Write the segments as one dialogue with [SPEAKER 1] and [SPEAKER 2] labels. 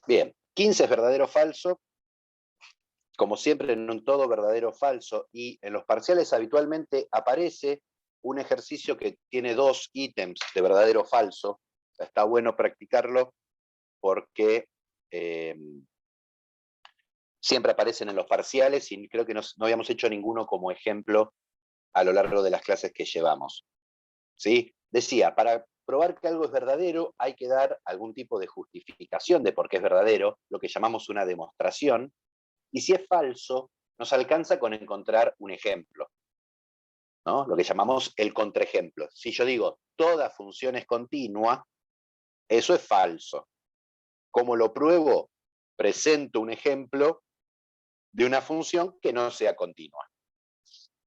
[SPEAKER 1] Bien, 15 es verdadero o falso. Como siempre, en un todo verdadero o falso. Y en los parciales habitualmente aparece un ejercicio que tiene 2 ítems de verdadero o falso. Está bueno practicarlo porque siempre aparecen en los parciales y creo que no habíamos hecho ninguno como ejemplo a lo largo de las clases que llevamos. ¿Sí? Decía, para probar que algo es verdadero hay que dar algún tipo de justificación de por qué es verdadero, lo que llamamos una demostración, y si es falso, nos alcanza con encontrar un ejemplo, ¿no? Lo que llamamos el contraejemplo. Si yo digo, toda función es continua, eso es falso. ¿Cómo lo pruebo? Presento un ejemplo de una función que no sea continua.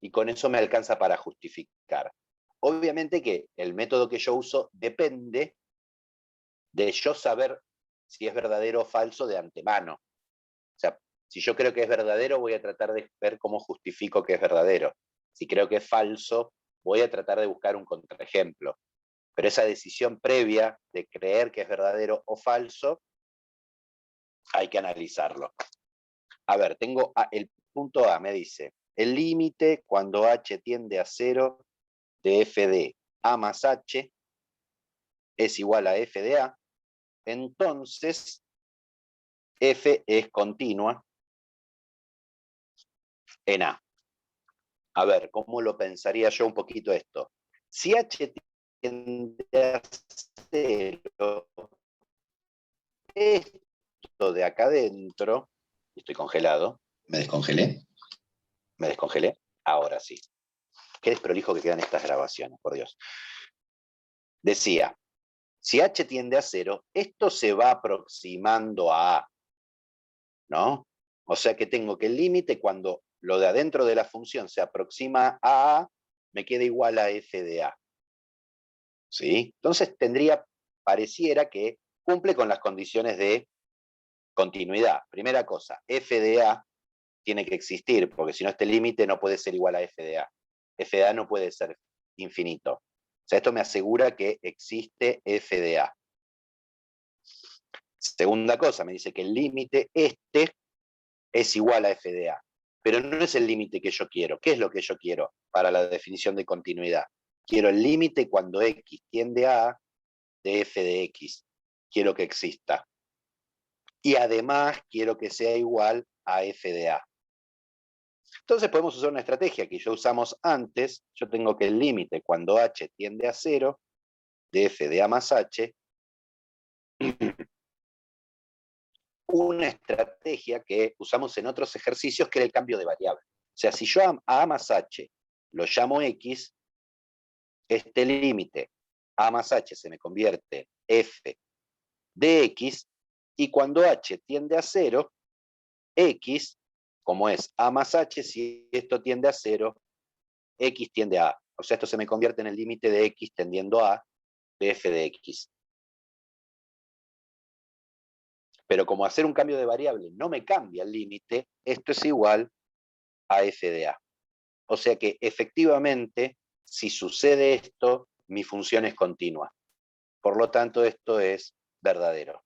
[SPEAKER 1] Y con eso me alcanza para justificar. Obviamente que el método que yo uso depende de yo saber si es verdadero o falso de antemano. O sea, si yo creo que es verdadero, voy a tratar de ver cómo justifico que es verdadero. Si creo que es falso, voy a tratar de buscar un contraejemplo. Pero esa decisión previa de creer que es verdadero o falso, hay que analizarlo. A ver, tengo el punto A, me dice, el límite cuando h tiende a 0 de f de a más h es igual a f de a, entonces f es continua en A. A ver, ¿cómo lo pensaría yo un poquito esto? Si h tiende a 0, esto de acá adentro, estoy congelado,
[SPEAKER 2] Me descongelé.
[SPEAKER 1] me descongelé, ahora sí. Qué desprolijo que quedan estas grabaciones, por Dios. Decía, si h tiende a 0, esto se va aproximando a A, ¿no? O sea que tengo que el límite cuando lo de adentro de la función se aproxima a A, me queda igual a f de A. ¿Sí? Entonces pareciera que cumple con las condiciones de continuidad. Primera cosa, f de A tiene que existir, porque si no este límite no puede ser igual a f de A. F de A no puede ser infinito. O sea, esto me asegura que existe f de A. Segunda cosa, me dice que el límite este es igual a f de A. Pero no es el límite que yo quiero. ¿Qué es lo que yo quiero para la definición de continuidad? Quiero el límite cuando x tiende a A de f de x. Quiero que exista. Y además quiero que sea igual a f de A. Entonces podemos usar una estrategia que ya usamos antes. Yo tengo que el límite cuando h tiende a 0 de f de A más h, una estrategia que usamos en otros ejercicios que era el cambio de variable. O sea, si yo a A más h lo llamo x, este límite A más h se me convierte f de x, y cuando h tiende a 0, x, como es A más h, si esto tiende a 0, x tiende a A. O sea, esto se me convierte en el límite de x tendiendo a de f de x. Pero como hacer un cambio de variable no me cambia el límite, esto es igual a f de A. O sea que efectivamente, si sucede esto, mi función es continua. Por lo tanto, esto es verdadero.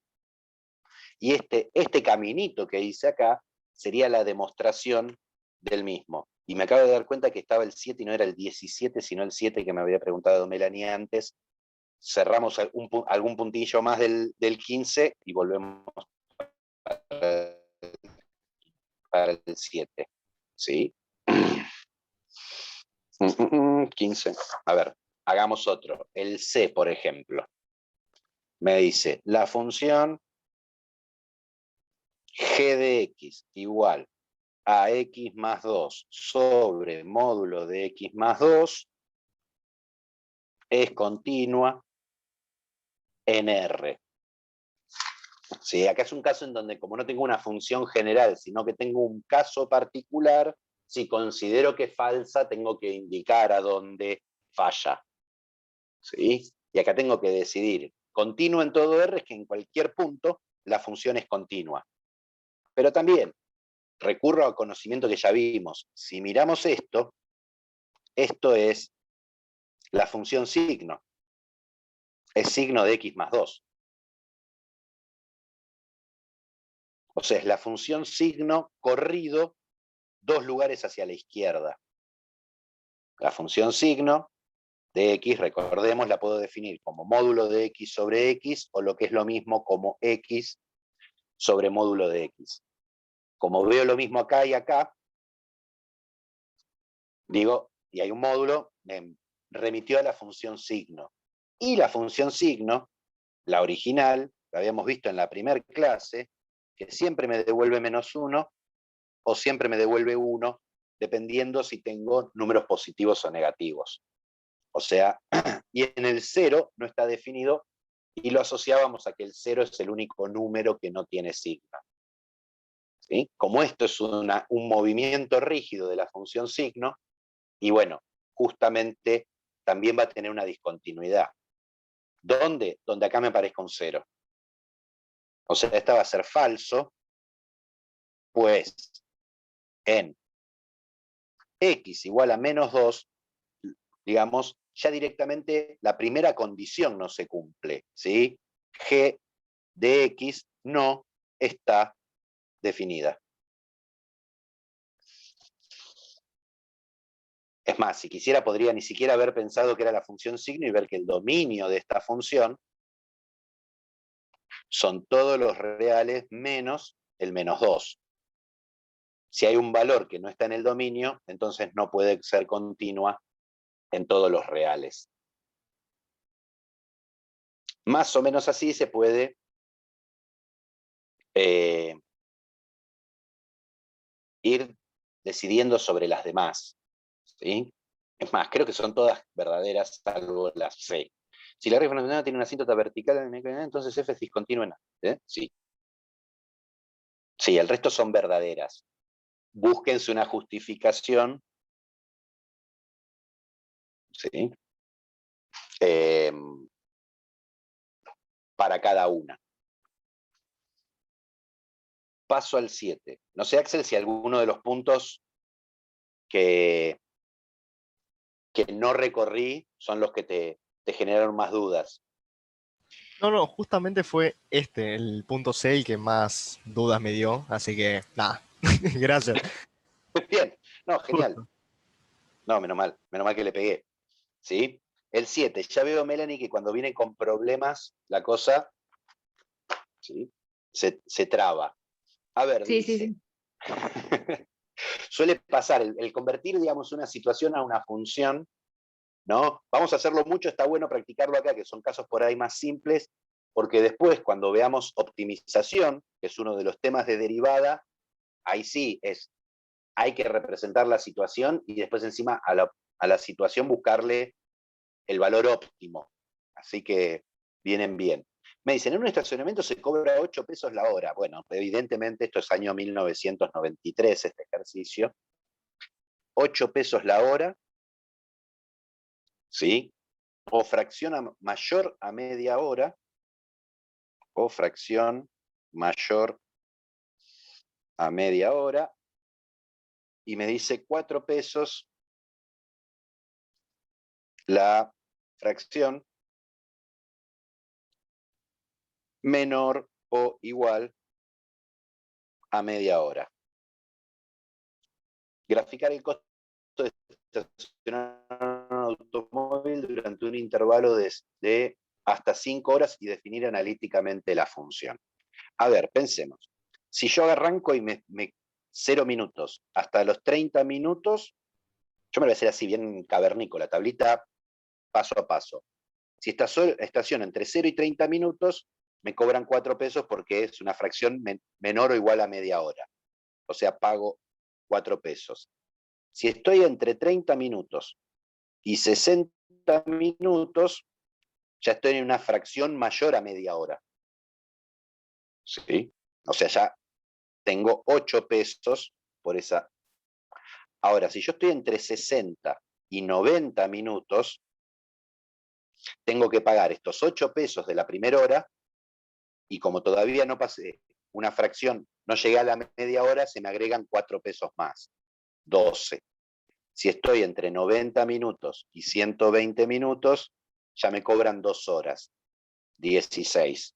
[SPEAKER 1] Y este caminito que hice acá sería la demostración del mismo. Y me acabo de dar cuenta que estaba el 7 y no era el 17, sino el 7 que me había preguntado Melanie antes. Cerramos algún puntillo más del 15 y volvemos para el 7. ¿Sí? 15. A ver, hagamos otro. El C, por ejemplo. Me dice, la función g de x igual a x más 2 sobre módulo de x más 2 es continua en R. Sí, acá es un caso en donde como no tengo una función general, sino que tengo un caso particular, si considero que es falsa, tengo que indicar a dónde falla. ¿Sí? Y acá tengo que decidir. Continuo en todo R es que en cualquier punto la función es continua. Pero también recurro al conocimiento que ya vimos. Si miramos esto es la función signo. Es signo de x más 2. O sea, es la función signo corrido 2 lugares hacia la izquierda. La función signo de x, recordemos, la puedo definir como módulo de x sobre x, o lo que es lo mismo como x sobre módulo de x. Como veo lo mismo acá y acá, digo, y hay un módulo, me remitió a la función signo. Y la función signo, la original, la habíamos visto en la primera clase, que siempre me devuelve -1 o siempre me devuelve 1, dependiendo si tengo números positivos o negativos. O sea, y en el 0 no está definido y lo asociábamos a que el 0 es el único número que no tiene signo. ¿Sí? Como esto es un movimiento rígido de la función signo, y bueno, justamente también va a tener una discontinuidad. ¿Dónde? Donde acá me parezca un 0. O sea, esta va a ser falso, pues en x igual a -2, digamos, ya directamente la primera condición no se cumple, ¿sí? G de x no está definida. Es más, si quisiera, podría ni siquiera haber pensado que era la función signo y ver que el dominio de esta función son todos los reales menos el -2. Si hay un valor que no está en el dominio, entonces no puede ser continua en todos los reales. Más o menos así se puede ir decidiendo sobre las demás, ¿sí? Es más, creo que son todas verdaderas, salvo la C. Si la referencia tiene una asíntota vertical, entonces F es discontinua. Sí. Sí, el resto son verdaderas. Búsquense una justificación, ¿sí? Para cada una. Paso al 7. No sé, Axel, si alguno de los puntos que no recorrí son los que te generaron más dudas.
[SPEAKER 2] No, no, justamente fue el punto C, el que más dudas me dio, así que nada, gracias.
[SPEAKER 1] Bien, no, genial.
[SPEAKER 2] Justo.
[SPEAKER 1] No, menos mal que le pegué. ¿Sí? El 7, ya veo, Melanie, que cuando viene con problemas, la cosa, ¿sí? se traba. A ver,
[SPEAKER 3] Sí, sí,
[SPEAKER 1] dice.
[SPEAKER 3] sí.
[SPEAKER 1] Suele pasar el convertir, digamos, una situación a una función, ¿no? Vamos a hacerlo mucho, está bueno practicarlo acá, que son casos por ahí más simples, porque después, cuando veamos optimización, que es uno de los temas de derivada, ahí sí hay que representar la situación y después encima a la situación buscarle el valor óptimo. Así que vienen bien. Me dicen, en un estacionamiento se cobra 8 pesos la hora. Bueno, evidentemente esto es año 1993, este ejercicio. 8 pesos la hora, ¿sí? O fracción mayor a media hora, o fracción mayor a media hora, y me dice 4 pesos la fracción menor o igual a media hora. Graficar el costo de estacionar un automóvil durante un intervalo de hasta 5 horas y definir analíticamente la función. A ver, pensemos. Si yo arranco y 0 minutos hasta los 30 minutos, yo me lo voy a hacer así bien cavernícola, tablita paso a paso. Si estaciono entre 0 y 30 minutos, me cobran 4 pesos porque es una fracción menor o igual a media hora. O sea, pago 4 pesos. Si estoy entre 30 minutos y 60 minutos, ya estoy en una fracción mayor a media hora. ¿Sí? O sea, ya tengo 8 pesos por esa. Ahora, si yo estoy entre 60 y 90 minutos, tengo que pagar estos 8 pesos de la primera hora y como todavía no pasé una fracción, no llegué a la media hora, se me agregan 4 pesos más, 12. Si estoy entre 90 minutos y 120 minutos, ya me cobran 2 horas, 16.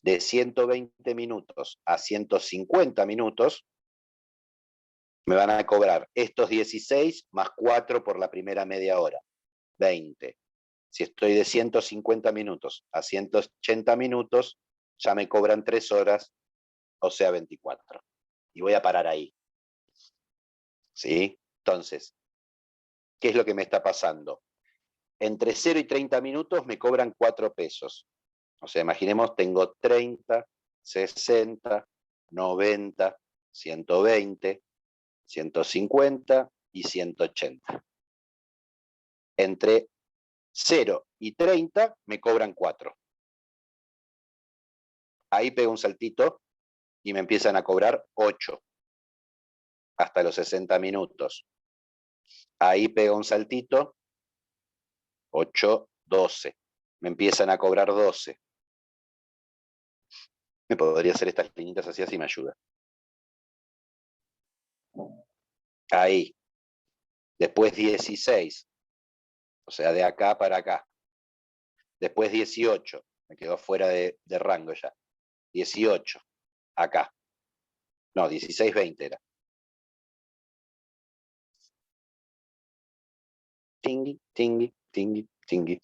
[SPEAKER 1] de 120 minutos a 150 minutos, me van a cobrar estos 16 más 4 por la primera media hora, 20. Si estoy de 150 minutos a 180 minutos, ya me cobran 3 horas, o sea 24. Y voy a parar ahí. ¿Sí? Entonces, ¿qué es lo que me está pasando? Entre 0 y 30 minutos me cobran 4 pesos. O sea, imaginemos, tengo 30, 60, 90, 120, 150 y 180. Entre 0 y 30 me cobran 4. Ahí pego un saltito y me empiezan a cobrar 8 hasta los 60 minutos. Ahí pego un saltito, 8, 12. Me empiezan a cobrar 12. Me podría hacer estas linitas así me ayuda. Ahí. Después 16. O sea, de acá para acá. Después 18. Me quedó fuera de rango ya. 18. Acá. No, 16, 20 era. Tingui, tingui, tingui, tingui.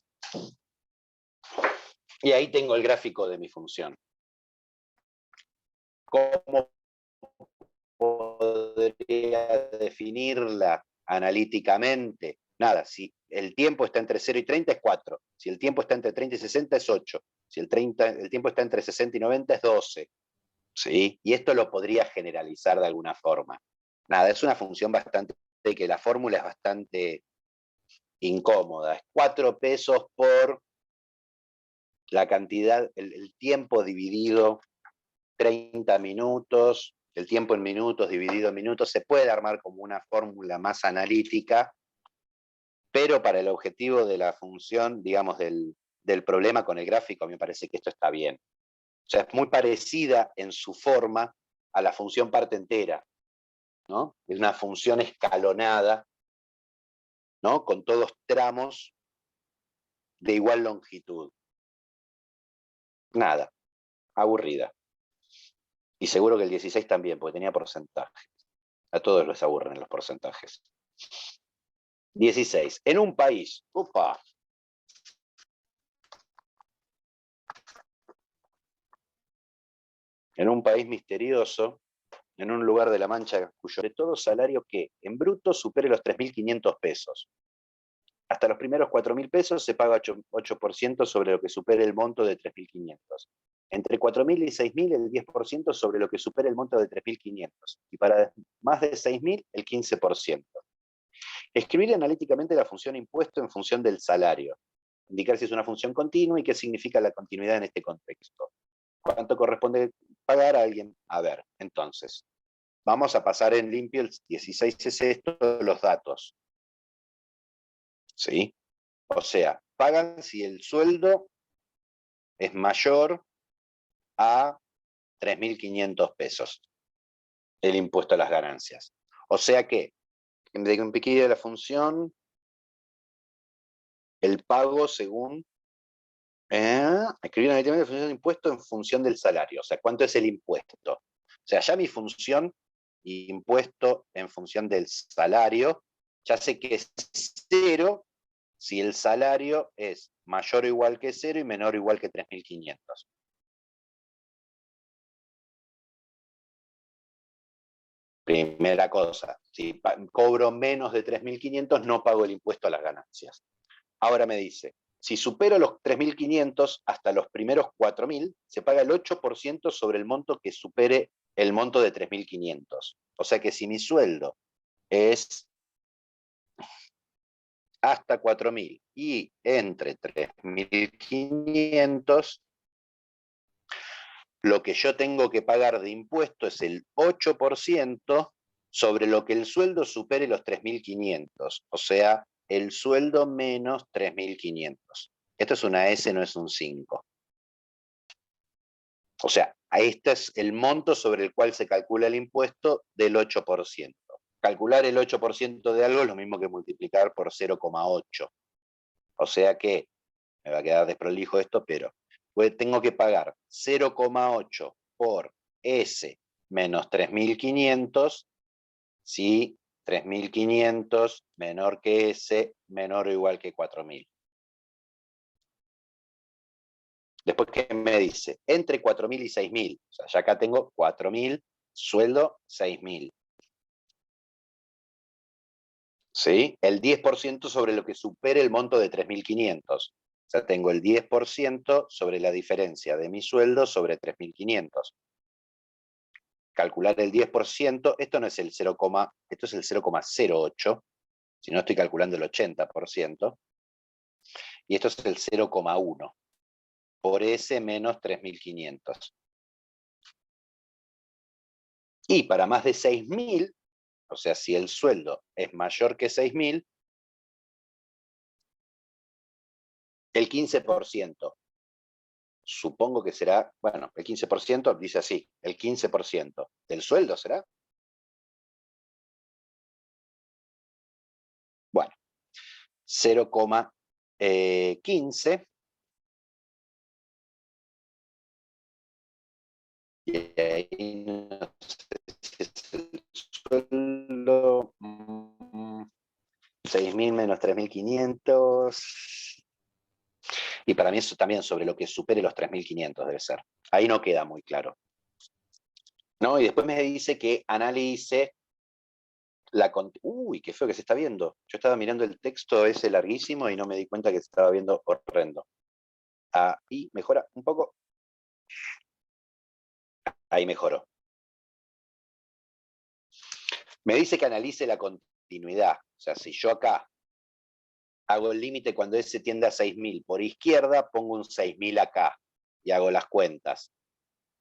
[SPEAKER 1] Y ahí tengo el gráfico de mi función. ¿Cómo podría definirla analíticamente? Nada, si el tiempo está entre 0 y 30 es 4. Si el tiempo está entre 30 y 60 es 8. Si el tiempo está entre 60 y 90 es 12. ¿Sí? Y esto lo podría generalizar de alguna forma. Nada, es una función bastante, que la fórmula es bastante incómoda. Es 4 pesos por la cantidad, el tiempo dividido 30 minutos, el tiempo en minutos dividido en minutos, se puede armar como una fórmula más analítica, pero para el objetivo de la función, digamos, del problema con el gráfico, a mí me parece que esto está bien. O sea, es muy parecida en su forma a la función parte entera, ¿no? Es una función escalonada, ¿no? Con todos tramos de igual longitud. Nada, aburrida. Y seguro que el 16 también, porque tenía porcentaje. A todos les aburren los porcentajes. 16. En un país, upa, en un país misterioso, en un lugar de La Mancha, cuyo de todo salario que en bruto supere los 3.500 pesos. Hasta los primeros 4.000 pesos se paga 8% sobre lo que supere el monto de 3.500. Entre 4.000 y 6.000 el 10% sobre lo que supere el monto de 3.500. Y para más de 6.000 el 15%. Escribir analíticamente la función impuesto en función del salario. Indicar si es una función continua y qué significa la continuidad en este contexto. ¿Cuánto corresponde pagar a alguien? A ver, entonces, vamos a pasar en limpio, el 16 es esto, los datos. ¿Sí? O sea, pagan si el sueldo es mayor a 3.500 pesos, el impuesto a las ganancias. O sea que, en Wikipedia de la función, el pago según escribir analíticamente la función de impuesto en función del salario. O sea, ¿cuánto es el impuesto? O sea, ya mi función impuesto en función del salario, ya sé que es 0 si el salario es mayor o igual que 0 y menor o igual que 3.500. Primera cosa, si cobro menos de 3.500 no pago el impuesto a las ganancias. Ahora me dice, si supero los 3.500 hasta los primeros 4.000, se paga el 8% sobre el monto que supere el monto de 3.500. O sea que si mi sueldo es hasta 4.000 y entre 3.500, lo que yo tengo que pagar de impuesto es el 8% sobre lo que el sueldo supere los 3.500. O sea, el sueldo menos 3.500. Esto es una S, no es un 5. O sea, este es el monto sobre el cual se calcula el impuesto del 8%. Calcular el 8% de algo es lo mismo que multiplicar por 0,8. O sea que, me va a quedar desprolijo esto, pero pues tengo que pagar 0,8 por S menos 3.500, si 3.500 menor que S, menor o igual que 4.000. Después, ¿qué me dice? Entre 4.000 y 6.000. O sea, ya acá tengo 4.000, sueldo 6.000. ¿Sí? El 10% sobre lo que supere el monto de 3.500. O sea, tengo el 10% sobre la diferencia de mi sueldo sobre 3.500. Calcular el 10%, esto no es el 0, esto es el 0,08, si no estoy calculando el 80%, y esto es el 0,1 por S menos 3.500. Y para más de 6.000, o sea, si el sueldo es mayor que 6.000, el 15%. Supongo que será, bueno, el 15% dice así, el 15% del sueldo será. Bueno, 0,15. Y ahí no sé si es el sueldo. 6.000 menos 3.500. Y para mí eso también sobre lo que supere los 3.500 debe ser. Ahí no queda muy claro. ¿No? Y después me dice que analice la... Uy, qué feo que se está viendo. Yo estaba mirando el texto ese larguísimo y no me di cuenta que se estaba viendo horrendo. Ahí mejora un poco. Ahí mejoró. Me dice que analice la continuidad. O sea, si yo acá hago el límite cuando S tiende a 6.000 por izquierda, pongo un 6.000 acá y hago las cuentas.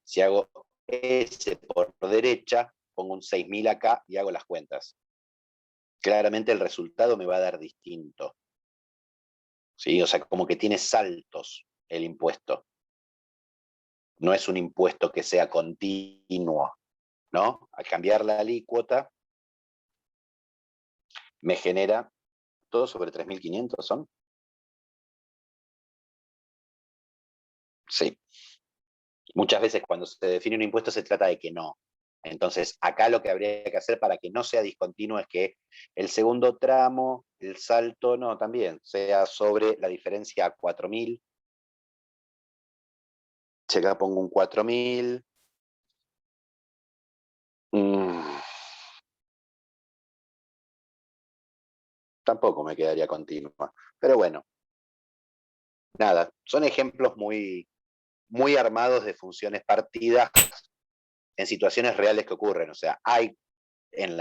[SPEAKER 1] Si hago S por derecha, pongo un 6.000 acá y hago las cuentas. Claramente el resultado me va a dar distinto. ¿Sí? O sea, como que tiene saltos el impuesto. No es un impuesto que sea continuo, ¿no? Al cambiar la alícuota, me genera todo sobre 3.500, ¿son? Sí. Muchas veces cuando se define un impuesto se trata de que no. Entonces, acá lo que habría que hacer para que no sea discontinuo es que el segundo tramo, el salto, no, también sea sobre la diferencia a 4.000. Si acá pongo un 4.000. Tampoco me quedaría continua. Pero bueno, nada, son ejemplos muy, muy armados de funciones partidas en situaciones reales que ocurren. O sea, hay en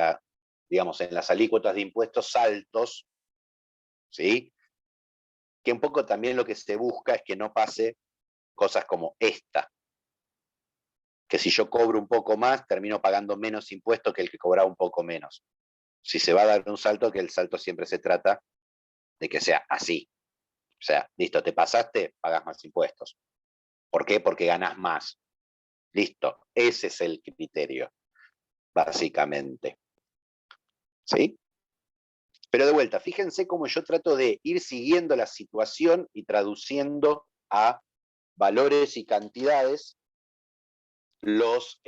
[SPEAKER 1] digamos, en las alícuotas de impuestos saltos, ¿sí? Que un poco también lo que se busca es que no pase cosas como esta. Que si yo cobro un poco más, termino pagando menos impuestos que el que cobraba un poco menos. Si se va a dar un salto, que el salto siempre se trata de que sea así. O sea, listo, te pasaste, pagas más impuestos. ¿Por qué? Porque ganás más. Listo, ese es el criterio, básicamente. ¿Sí? Pero de vuelta, fíjense cómo yo trato de ir siguiendo la situación y traduciendo a valores y cantidades los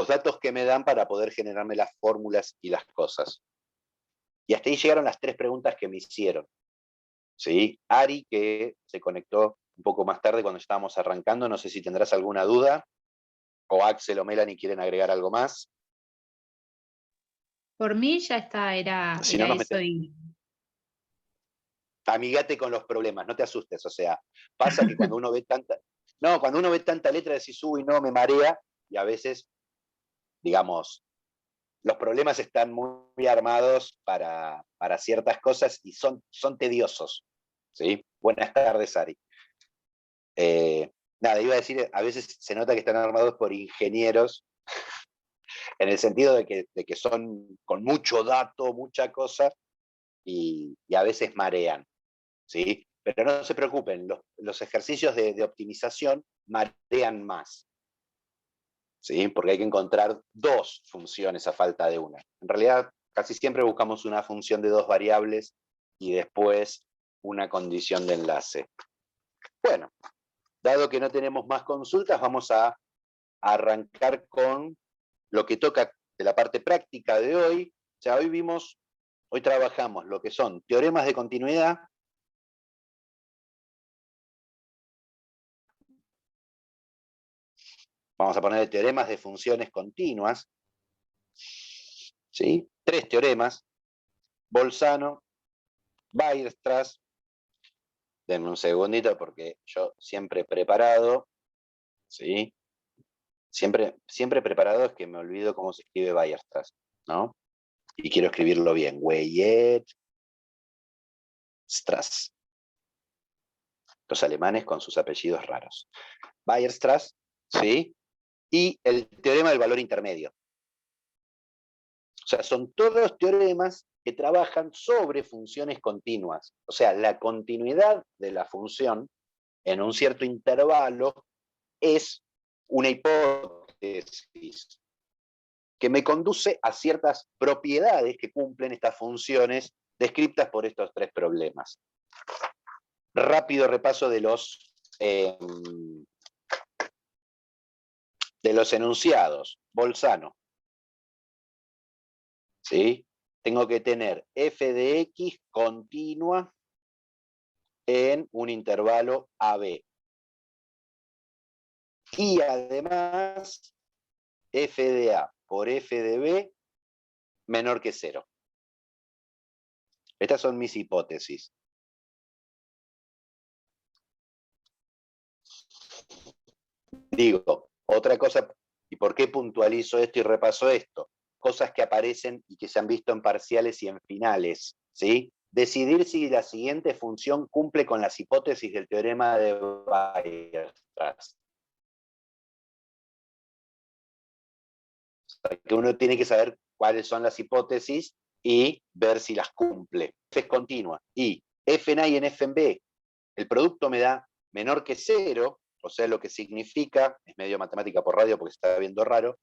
[SPEAKER 1] datos que me dan para poder generarme las fórmulas y las cosas. Y hasta ahí llegaron las 3 preguntas que me hicieron. ¿Sí? Ari, que se conectó un poco más tarde cuando estábamos arrancando, no sé si tendrás alguna duda, o Axel o Melanie quieren agregar algo más.
[SPEAKER 3] Por mí ya está,
[SPEAKER 1] Si
[SPEAKER 3] era
[SPEAKER 1] no, nos
[SPEAKER 3] eso
[SPEAKER 1] metemos.
[SPEAKER 3] y...
[SPEAKER 1] Amigate con los problemas, no te asustes. O sea, pasa que cuando uno ve tanta... No, cuando uno ve tanta letra decís, uy, no, me marea, y a veces, digamos, los problemas están muy armados para ciertas cosas y son tediosos. ¿Sí? Buenas tardes, Ari. Nada, iba a decir, a veces se nota que están armados por ingenieros, en el sentido de que son con mucho dato, mucha cosa, y a veces marean. ¿Sí? Pero no se preocupen, los ejercicios de optimización marean más. ¿Sí? Porque hay que encontrar 2 funciones a falta de una. En realidad, casi siempre buscamos una función de 2 variables y después una condición de enlace. Bueno, Dado que no tenemos más consultas, vamos a arrancar con lo que toca de la parte práctica de hoy. O sea, hoy trabajamos lo que son teoremas de continuidad, vamos a poner teoremas de funciones continuas, ¿sí? 3 teoremas, Bolzano, Weierstrass. Denme un segundito porque yo siempre preparado, ¿sí? Siempre preparado, es que me olvido cómo se escribe Weierstrass, ¿no? Y quiero escribirlo bien. Weierstrass. Los alemanes con sus apellidos raros. Weierstrass, ¿sí? Y el teorema del valor intermedio. O sea, son todos teoremas que trabajan sobre funciones continuas. O sea, la continuidad de la función en un cierto intervalo es una hipótesis que me conduce a ciertas propiedades que cumplen estas funciones descritas por estos 3 problemas. Rápido repaso de los enunciados. Bolzano, ¿sí? Tengo que tener f de x continua en un intervalo AB. Y además, f de A por f de B menor que 0. Estas son mis hipótesis. Digo, otra cosa, ¿y por qué puntualizo esto y repaso esto? Cosas que aparecen y que se han visto en parciales y en finales, ¿sí? Decidir si la siguiente función cumple con las hipótesis del teorema de Weierstrass. O sea, que uno tiene que saber cuáles son las hipótesis y ver si las cumple. F es continua. Y f en A y en f en B, el producto me da menor que 0, o sea, lo que significa, es medio matemática por radio porque se está viendo raro,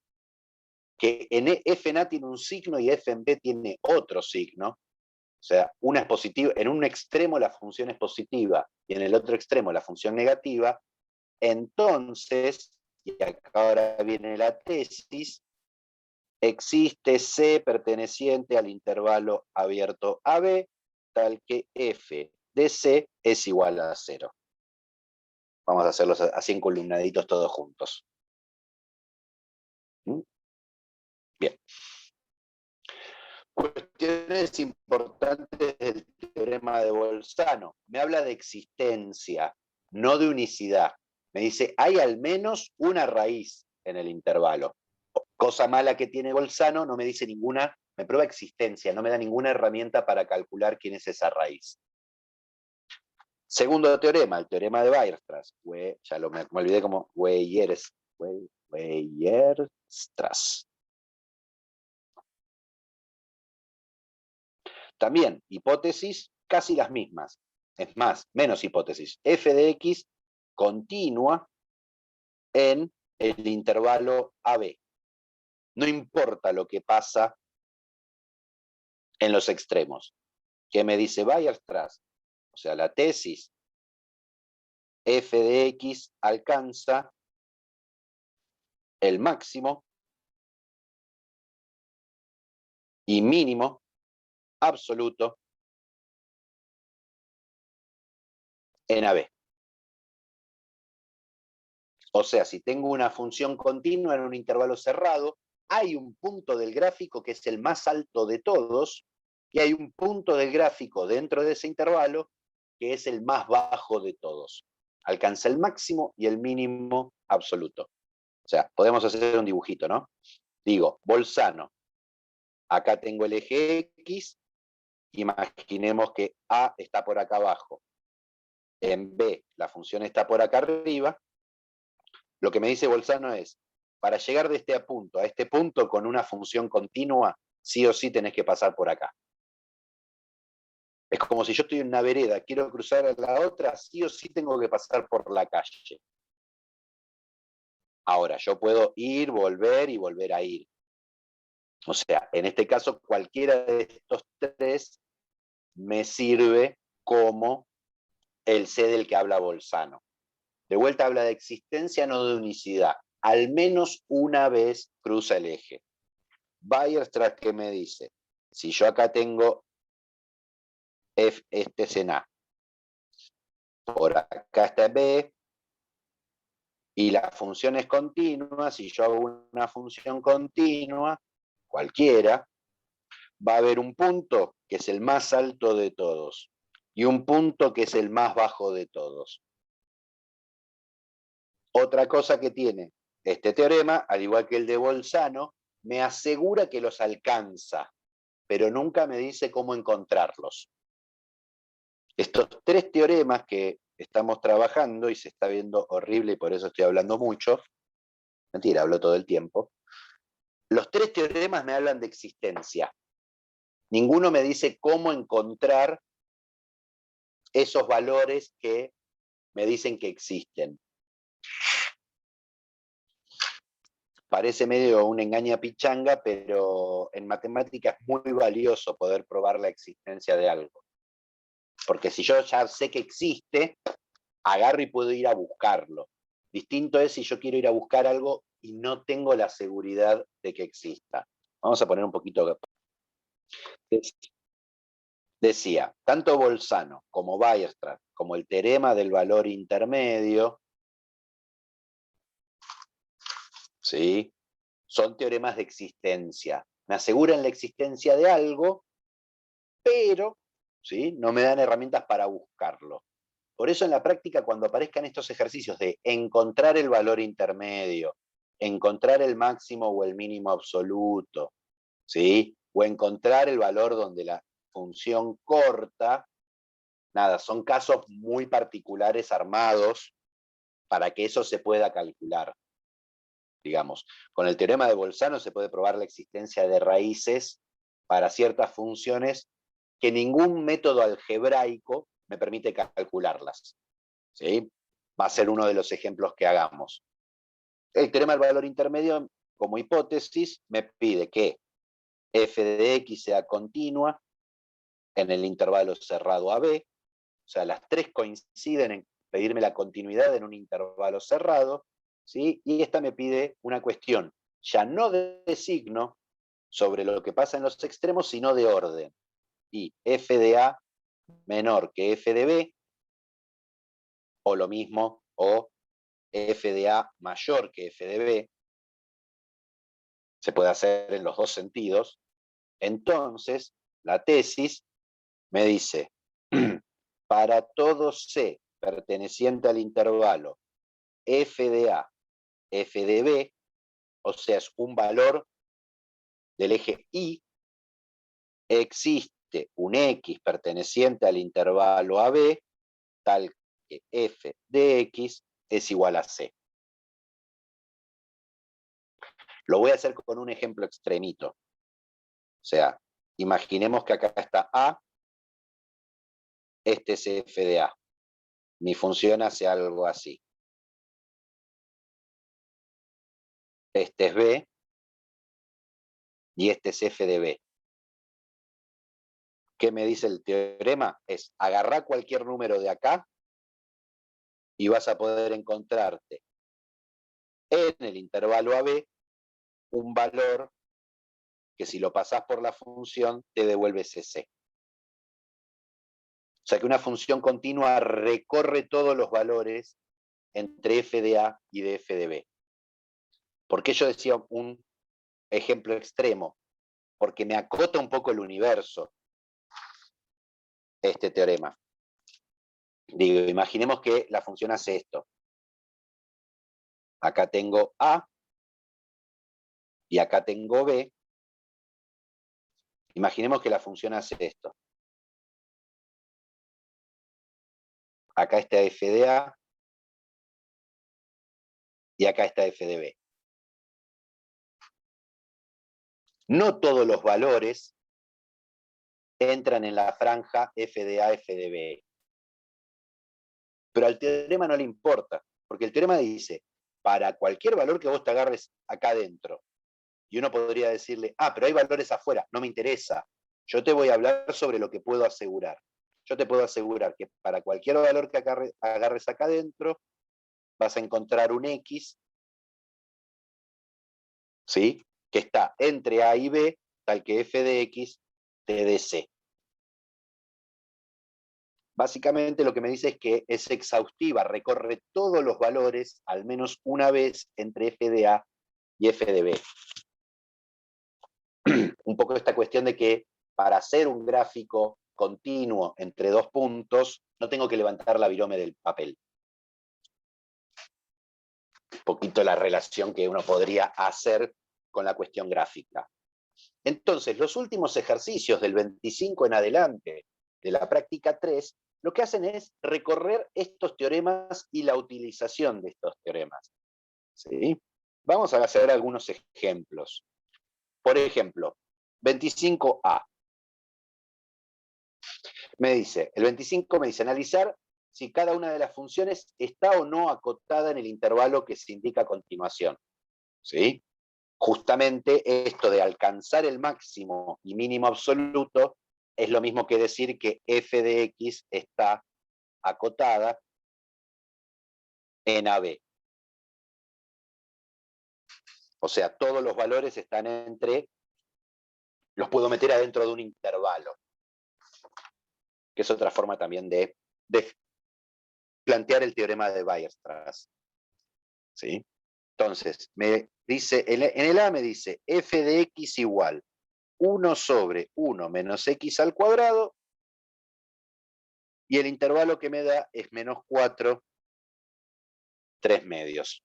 [SPEAKER 1] que en f en A tiene un signo y f en B tiene otro signo. O sea, una es positiva, en un extremo la función es positiva y en el otro extremo la función negativa. Entonces, y acá ahora viene la tesis, existe C perteneciente al intervalo abierto AB, tal que f de C es igual a 0. Vamos a hacerlos así en columnaditos todos juntos. Bien. Cuestiones importantes del teorema de Bolzano. Me habla de existencia, no de unicidad. Me dice, hay al menos una raíz en el intervalo. Cosa mala que tiene Bolzano, no me dice ninguna, me prueba existencia, no me da ninguna herramienta para calcular quién es esa raíz. Segundo teorema, el teorema de Weierstrass. Ya me olvidé como Weierstrass. También hipótesis casi las mismas. Es más, menos hipótesis. F de X continua en el intervalo AB. No importa lo que pasa en los extremos. ¿Qué me dice Weierstrass? O sea, la tesis, f de x alcanza el máximo y mínimo absoluto en AB. O sea, si tengo una función continua en un intervalo cerrado, hay un punto del gráfico que es el más alto de todos, y hay un punto del gráfico dentro de ese intervalo que es el más bajo de todos. Alcanza el máximo y el mínimo absoluto. O sea, podemos hacer un dibujito, ¿no? Digo, Bolzano. Acá tengo el eje X. Imaginemos que A está por acá abajo. En B, la función está por acá arriba. Lo que me dice Bolzano es, para llegar de este punto a este punto con una función continua, sí o sí tenés que pasar por acá. Es como si yo estoy en una vereda, quiero cruzar a la otra, sí o sí tengo que pasar por la calle. Ahora, yo puedo ir, volver y volver a ir. O sea, en este caso, cualquiera de estos 3 me sirve como el C del que habla Bolzano. De vuelta habla de existencia, no de unicidad. Al menos una vez cruza el eje. Weierstrass, ¿qué me dice? Si yo acá tengo F, este es en A, por acá está B, y la función es continua, si yo hago una función continua, cualquiera, va a haber un punto que es el más alto de todos, y un punto que es el más bajo de todos. Otra cosa que tiene este teorema, al igual que el de Bolzano, me asegura que los alcanza, pero nunca me dice cómo encontrarlos. Estos tres teoremas que estamos trabajando, y se está viendo horrible y por eso estoy hablando mucho, mentira, hablo todo el tiempo, los tres teoremas me hablan de existencia. Ninguno me dice cómo encontrar esos valores que me dicen que existen. Parece medio una engaña pichanga, pero en matemática es muy valioso poder probar la existencia de algo. Porque si yo ya sé que existe, agarro y puedo ir a buscarlo. Distinto es si yo quiero ir a buscar algo y no tengo la seguridad de que exista. Vamos a poner un poquito. Decía, tanto Bolzano como Weierstrass, como el teorema del valor intermedio, ¿sí?, son teoremas de existencia. Me aseguran la existencia de algo, pero ¿sí?, no me dan herramientas para buscarlo. Por eso en la práctica, cuando aparezcan estos ejercicios de encontrar el valor intermedio, encontrar el máximo o el mínimo absoluto, ¿sí?, o encontrar el valor donde la función corta, nada, son casos muy particulares armados para que eso se pueda calcular. Digamos, con el teorema de Bolzano se puede probar la existencia de raíces para ciertas funciones que ningún método algebraico me permite calcularlas. ¿Sí? Va a ser uno de los ejemplos que hagamos. El teorema del valor intermedio, como hipótesis, me pide que f de x sea continua en el intervalo cerrado AB, o sea, las tres coinciden en pedirme la continuidad en un intervalo cerrado, ¿sí? Y esta me pide una cuestión, ya no de signo sobre lo que pasa en los extremos, sino de orden. Y f de A menor que f de B, o lo mismo, o f de A mayor que f de B, se puede hacer en los dos sentidos. Entonces, la tesis me dice, para todo C perteneciente al intervalo f de A, f de B, o sea, es un valor del eje Y, existe un X perteneciente al intervalo AB, tal que f de X es igual a C. Lo voy a hacer con un ejemplo extremito. O sea, imaginemos que acá está A, este es f de A. Mi función hace algo así. Este es B y este es f de B. ¿Qué me dice el teorema? Es agarrar cualquier número de acá y vas a poder encontrarte en el intervalo AB un valor que si lo pasás por la función te devuelve CC. O sea que una función continua recorre todos los valores entre f de A y de f de B. ¿Por qué yo decía un ejemplo extremo? Porque me acota un poco el universo este teorema. Digo, imaginemos que la función hace esto. Acá tengo A y acá tengo B. Imaginemos que la función hace esto. Acá está f de A y acá está f de B. No todos los valores entran en la franja f de A, f de B. Pero al teorema no le importa, porque el teorema dice, para cualquier valor que vos te agarres acá adentro, y uno podría decirle, pero hay valores afuera, no me interesa, yo te voy a hablar sobre lo que puedo asegurar. Yo te puedo asegurar que para cualquier valor que agarres acá adentro, vas a encontrar un X, ¿sí? Que está entre A y B, tal que f de X te dé C. Básicamente lo que me dice es que es exhaustiva, recorre todos los valores al menos una vez entre f de A y f de B. Un poco esta cuestión de que para hacer un gráfico continuo entre dos puntos, no tengo que levantar la virome del papel. Un poquito la relación que uno podría hacer con la cuestión gráfica. Entonces, los últimos ejercicios del 25 en adelante de la práctica 3, lo que hacen es recorrer estos teoremas y la utilización de estos teoremas. ¿Sí? Vamos a hacer algunos ejemplos. Por ejemplo, 25A. El 25 me dice analizar si cada una de las funciones está o no acotada en el intervalo que se indica a continuación. ¿Sí? Justamente esto de alcanzar el máximo y mínimo absoluto es lo mismo que decir que f de x está acotada en AB. O sea, todos los valores están los puedo meter adentro de un intervalo, que es otra forma también de plantear el teorema de Weierstrass. ¿Sí? Entonces, me dice, en el A me dice f de x igual 1 sobre 1 menos x al cuadrado, y el intervalo que me da es menos 4, 3 medios.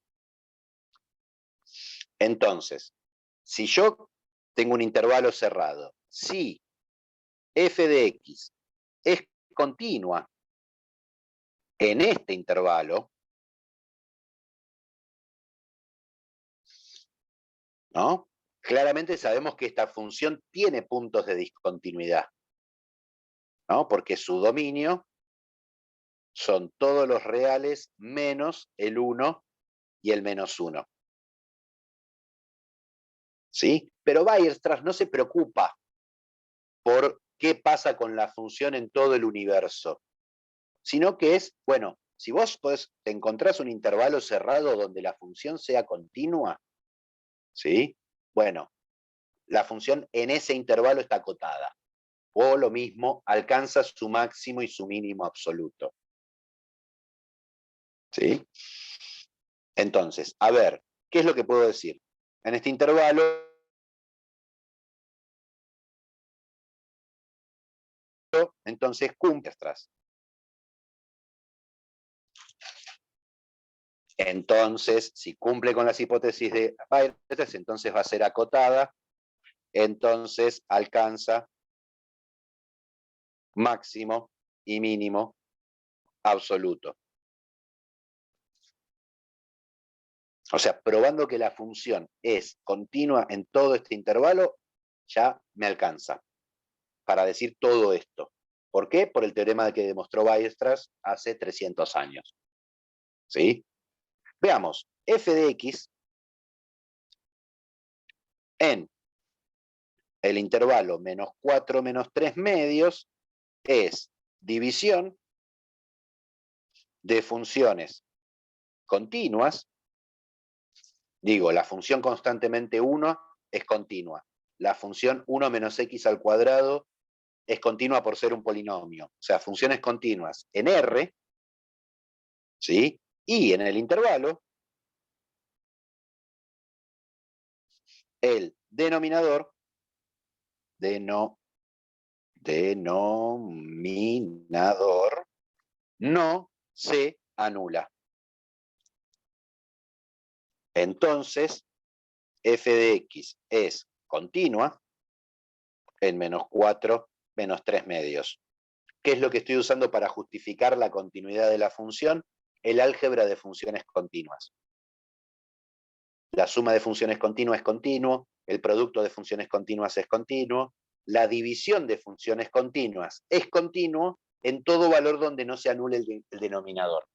[SPEAKER 1] Entonces, si yo tengo un intervalo cerrado, si f de x es continua en este intervalo, ¿no? Claramente sabemos que esta función tiene puntos de discontinuidad, ¿no? Porque su dominio son todos los reales menos el 1 y el menos 1. ¿Sí? Pero Weierstrass no se preocupa por qué pasa con la función en todo el universo, sino que es, bueno, si vos te encontrás un intervalo cerrado donde la función sea continua, ¿sí? Bueno, la función en ese intervalo está acotada. O lo mismo, alcanza su máximo y su mínimo absoluto. ¿Sí? Entonces, a ver, ¿qué es lo que puedo decir? En este intervalo, entonces cumple atrás. Entonces, si cumple con las hipótesis de Weierstrass, entonces va a ser acotada, entonces alcanza máximo y mínimo absoluto. O sea, probando que la función es continua en todo este intervalo, ya me alcanza para decir todo esto. ¿Por qué? Por el teorema que demostró Weierstrass hace 300 años. ¿Sí? Veamos, f de x en el intervalo menos 4 menos 3 medios es división de funciones continuas. Digo, la función constantemente 1 es continua. La función 1 menos x al cuadrado es continua por ser un polinomio. O sea, funciones continuas en R, ¿sí? Y en el intervalo, el denominador no se anula. Entonces, f de x es continua en menos 4 menos 3 medios. ¿Qué es lo que estoy usando para justificar la continuidad de la función? El álgebra de funciones continuas. La suma de funciones continuas es continuo, el producto de funciones continuas es continuo, la división de funciones continuas es continuo en todo valor donde no se anule el denominador.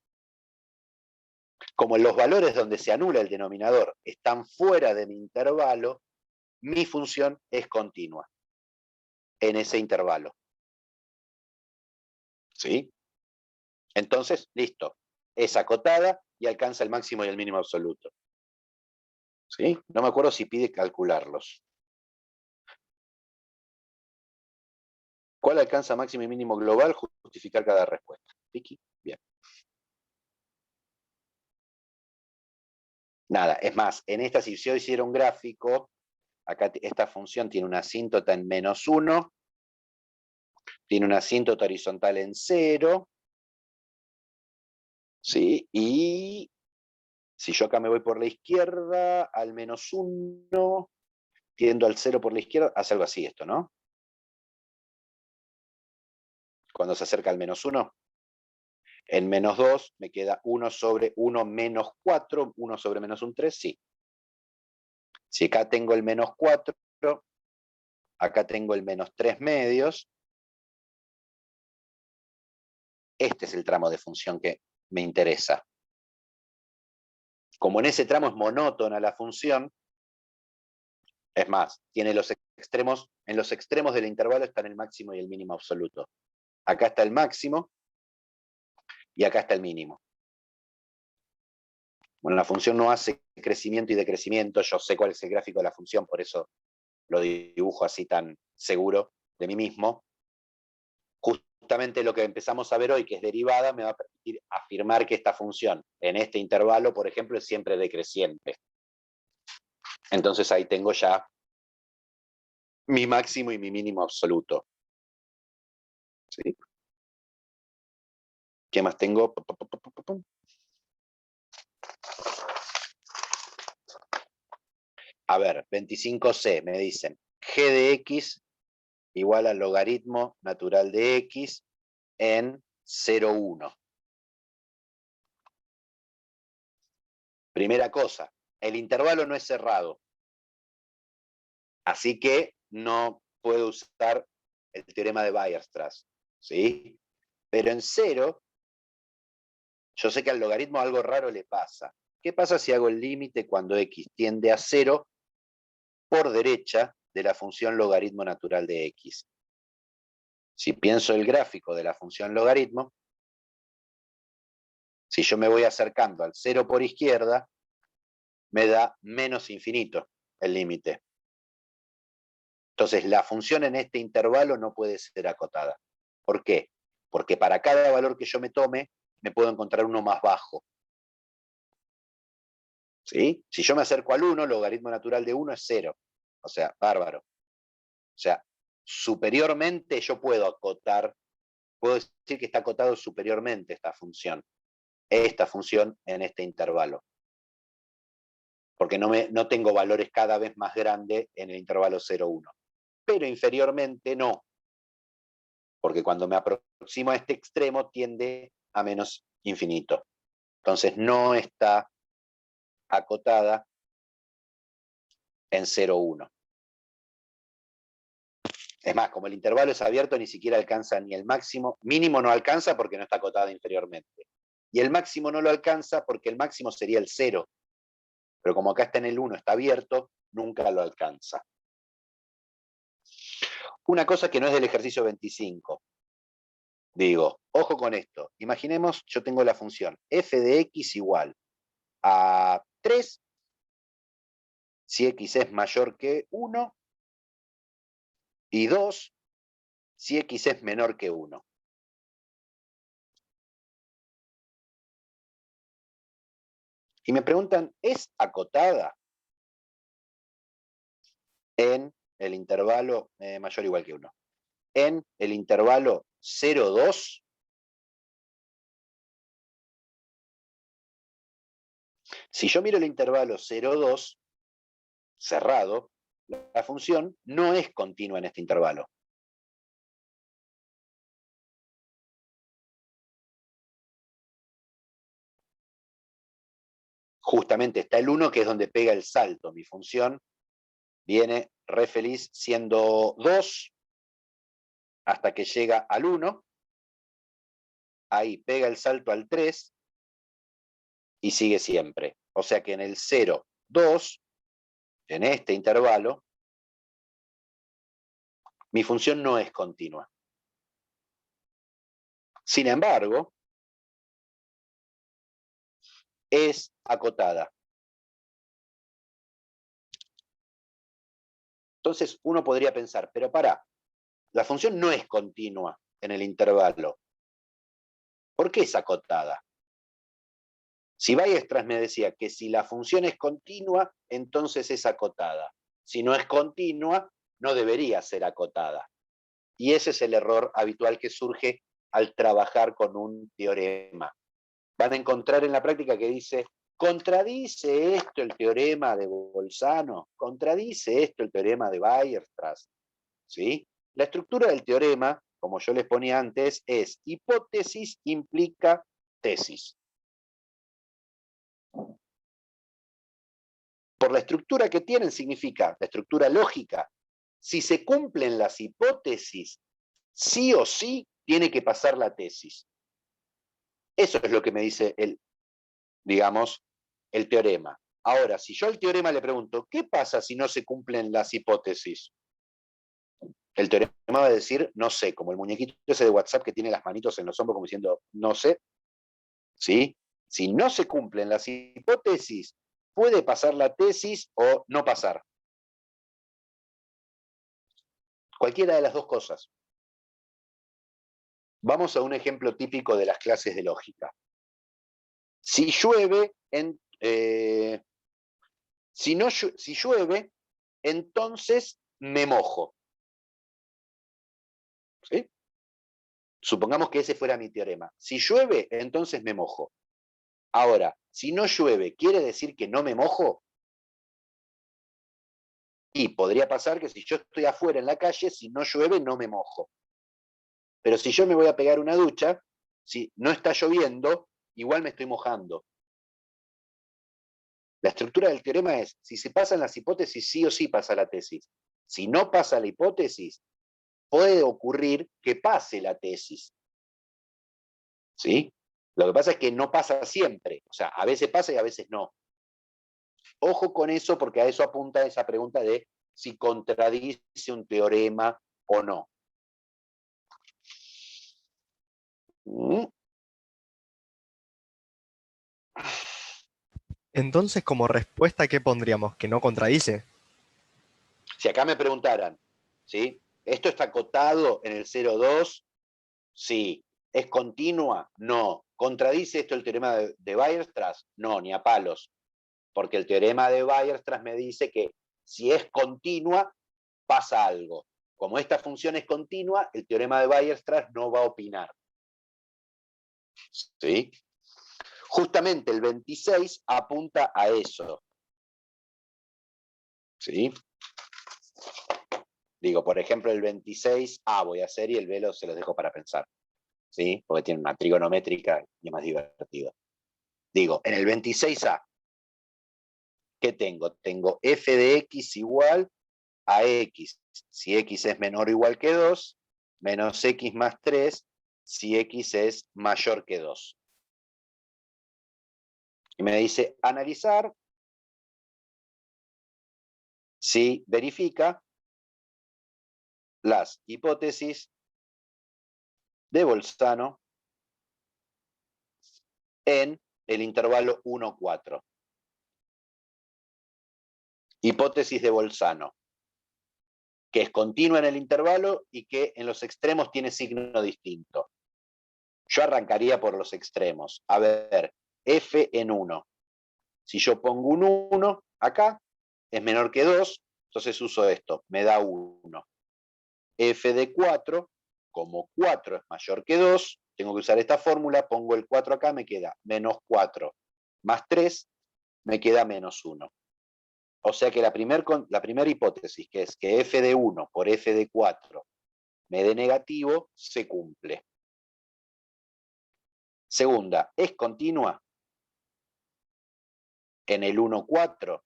[SPEAKER 1] Como los valores donde se anula el denominador están fuera de mi intervalo, mi función es continua en ese intervalo. ¿Sí? Entonces, listo. Es acotada, y alcanza el máximo y el mínimo absoluto. ¿Sí? No me acuerdo si pide calcularlos. ¿Cuál alcanza máximo y mínimo global? Justificar cada respuesta. ¿Vicky? Bien. Nada, es más, en esta si yo hiciera un gráfico, acá esta función tiene una asíntota en -1, tiene una asíntota horizontal en 0, ¿sí? Y si yo acá me voy por la izquierda, al -1, tiendo al 0 por la izquierda, hace algo así esto, ¿no? Cuando se acerca al -1, en -2 me queda 1 sobre 1 menos 4, 1 sobre -1, 3, sí. Si acá tengo el -4, acá tengo el -3 medios, este es el tramo de función que me interesa. Como en ese tramo es monótona la función, es más, tiene los extremos, en los extremos del intervalo están el máximo y el mínimo absoluto. Acá está el máximo y acá está el mínimo. Bueno, la función no hace crecimiento y decrecimiento, yo sé cuál es el gráfico de la función, por eso lo dibujo así tan seguro de mí mismo. Justamente lo que empezamos a ver hoy, que es derivada, me va a permitir afirmar que esta función en este intervalo, por ejemplo, es siempre decreciente. Entonces ahí tengo ya mi máximo y mi mínimo absoluto. ¿Sí? ¿Qué más tengo? A ver, 25C, me dicen, g de x igual al logaritmo natural de x en 0,1. Primera cosa, el intervalo no es cerrado, así que no puedo usar el teorema de Weierstrass, ¿sí? Pero en 0, yo sé que al logaritmo algo raro le pasa. ¿Qué pasa si hago el límite cuando x tiende a 0 por derecha de la función logaritmo natural de x? Si pienso el gráfico de la función logaritmo, si yo me voy acercando al 0 por izquierda, me da menos infinito el límite. Entonces, la función en este intervalo no puede ser acotada. ¿Por qué? Porque para cada valor que yo me tome, me puedo encontrar uno más bajo. ¿Sí? Si yo me acerco al 1, el logaritmo natural de 1 es 0. O sea, bárbaro. O sea, superiormente yo puedo acotar, puedo decir que está acotado superiormente esta función en este intervalo. Porque no tengo valores cada vez más grandes en el intervalo 0,1. Pero inferiormente no, porque cuando me aproximo a este extremo tiende a menos infinito. Entonces no está acotada en 0,1. Es más, como el intervalo es abierto, ni siquiera alcanza ni el máximo. Mínimo no alcanza porque no está acotada inferiormente. Y el máximo no lo alcanza porque el máximo sería el 0. Pero como acá está en el 1, está abierto, nunca lo alcanza. Una cosa que no es del ejercicio 25. Digo, ojo con esto. Imaginemos, yo tengo la función f de x igual a 3, si x es mayor que 1, y 2, si x es menor que 1. Y me preguntan, ¿es acotada en el intervalo mayor o igual que 1? En el intervalo 0,2, si yo miro el intervalo 0,2 cerrado, la función no es continua en este intervalo. Justamente está el 1, que es donde pega el salto. Mi función viene re feliz siendo 2 hasta que llega al 1. Ahí pega el salto al 3 y sigue siempre. O sea que en el 0, 2, en este intervalo, mi función no es continua. Sin embargo, es acotada. Entonces uno podría pensar, pero pará, la función no es continua en el intervalo. ¿Por qué es acotada? Si Weierstrass me decía que si la función es continua, entonces es acotada. Si no es continua, no debería ser acotada. Y ese es el error habitual que surge al trabajar con un teorema. Van a encontrar en la práctica que dice, ¿contradice esto el teorema de Bolzano? ¿Contradice esto el teorema de Weierstrass? ¿Sí? La estructura del teorema, como yo les ponía antes, es hipótesis implica tesis. Por la estructura que tienen significa, la estructura lógica, si se cumplen las hipótesis, sí o sí tiene que pasar la tesis. Eso es lo que me dice digamos, el teorema. Ahora, si yo al teorema le pregunto, ¿qué pasa si no se cumplen las hipótesis? El teorema va a decir, no sé, como el muñequito ese de WhatsApp que tiene las manitos en los hombros como diciendo, no sé. ¿Sí? Si no se cumplen las hipótesis, puede pasar la tesis o no pasar. Cualquiera de las dos cosas. Vamos a un ejemplo típico de las clases de lógica. Si llueve, si llueve, entonces me mojo. ¿Sí? Supongamos que ese fuera mi teorema. Si llueve, entonces me mojo. Ahora, si no llueve, ¿quiere decir que no me mojo? Y podría pasar que si yo estoy afuera en la calle, si no llueve, no me mojo. Pero si yo me voy a pegar una ducha, si no está lloviendo, igual me estoy mojando. La estructura del teorema es, si se pasan las hipótesis, sí o sí pasa la tesis. Si no pasa la hipótesis, puede ocurrir que pase la tesis. ¿Sí? Lo que pasa es que no pasa siempre. O sea, a veces pasa y a veces no. Ojo con eso porque a eso apunta esa pregunta de si contradice un teorema o no.
[SPEAKER 2] Entonces, como respuesta, ¿qué pondríamos? ¿Que no contradice?
[SPEAKER 1] Si acá me preguntaran, ¿sí? ¿Esto está acotado en el 0,2? Sí. ¿Es continua? No. ¿Contradice esto el teorema de Weierstrass? No, ni a palos. Porque el teorema de Weierstrass me dice que si es continua, pasa algo. Como esta función es continua, el teorema de Weierstrass no va a opinar. ¿Sí? Justamente el 26 apunta a eso. ¿Sí? Digo, por ejemplo, el 26A voy a hacer y el velo se los dejo para pensar. ¿Sí? Porque tiene una trigonométrica y es más divertido. Digo, en el 26A, ¿qué tengo? Tengo f de x igual a x, si x es menor o igual que 2, menos x más 3, si x es mayor que 2. Y me dice, analizar si verifica las hipótesis de Bolzano en el intervalo 1,4. Hipótesis de Bolzano, que es continua en el intervalo y que en los extremos tiene signo distinto. Yo arrancaría por los extremos. A ver, f en 1. Si yo pongo un 1 acá, es menor que 2, entonces uso esto, me da 1. F de 4, como 4 es mayor que 2, tengo que usar esta fórmula, pongo el 4 acá, me queda menos 4 más 3, me queda menos 1. O sea que la primera hipótesis, que es que f de 1 por f de 4 me dé negativo, se cumple. Segunda, ¿es continua en el 1,4?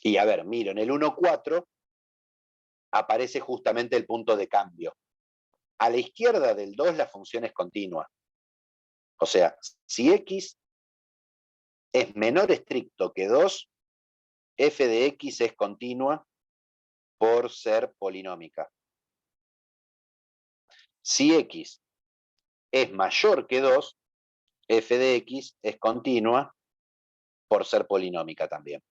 [SPEAKER 1] Y a ver, miro, en el 1,4 aparece justamente el punto de cambio. A la izquierda del 2 la función es continua. O sea, si x es menor estricto que 2, f de x es continua por ser polinómica. Si x es mayor que 2, f de x es continua por ser polinómica también.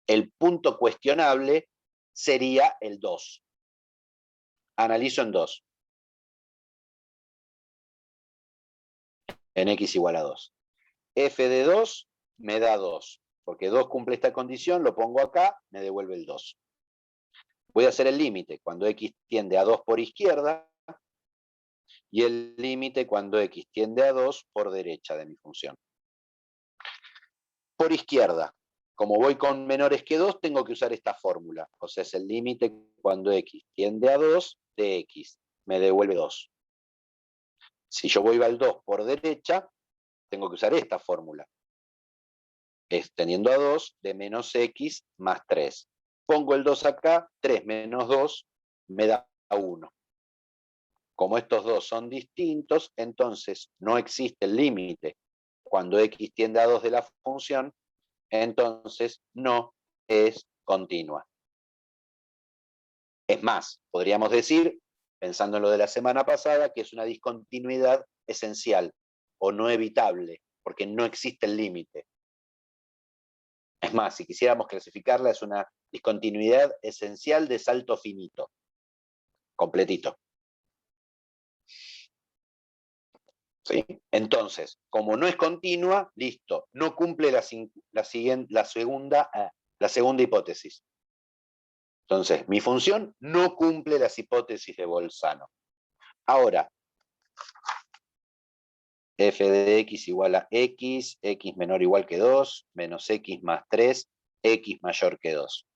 [SPEAKER 1] El punto cuestionable sería el 2. Analizo en 2. En x igual a 2. F de 2 me da 2, porque 2 cumple esta condición, lo pongo acá, me devuelve el 2. Voy a hacer el límite cuando x tiende a 2 por izquierda y el límite cuando x tiende a 2 por derecha de mi función. Por izquierda, como voy con menores que 2, tengo que usar esta fórmula. O sea, es el límite cuando x tiende a 2 de x. Me devuelve 2. Si yo voy al 2 por derecha, tengo que usar esta fórmula. Es teniendo a 2 de menos x más 3. Pongo el 2 acá, 3 menos 2 me da 1. Como estos dos son distintos, entonces no existe el límite cuando x tiende a 2 de la función, entonces no es continua. Es más, podríamos decir, pensando en lo de la semana pasada, que es una discontinuidad esencial o no evitable, porque no existe el límite. Es más, si quisiéramos clasificarla, es una discontinuidad esencial de salto finito, completito. ¿Sí? Entonces, como no es continua, listo, no cumple la segunda hipótesis. Entonces, mi función no cumple las hipótesis de Bolzano. Ahora, f de x igual a x, x menor o igual que 2, menos x más 3, x mayor que 2.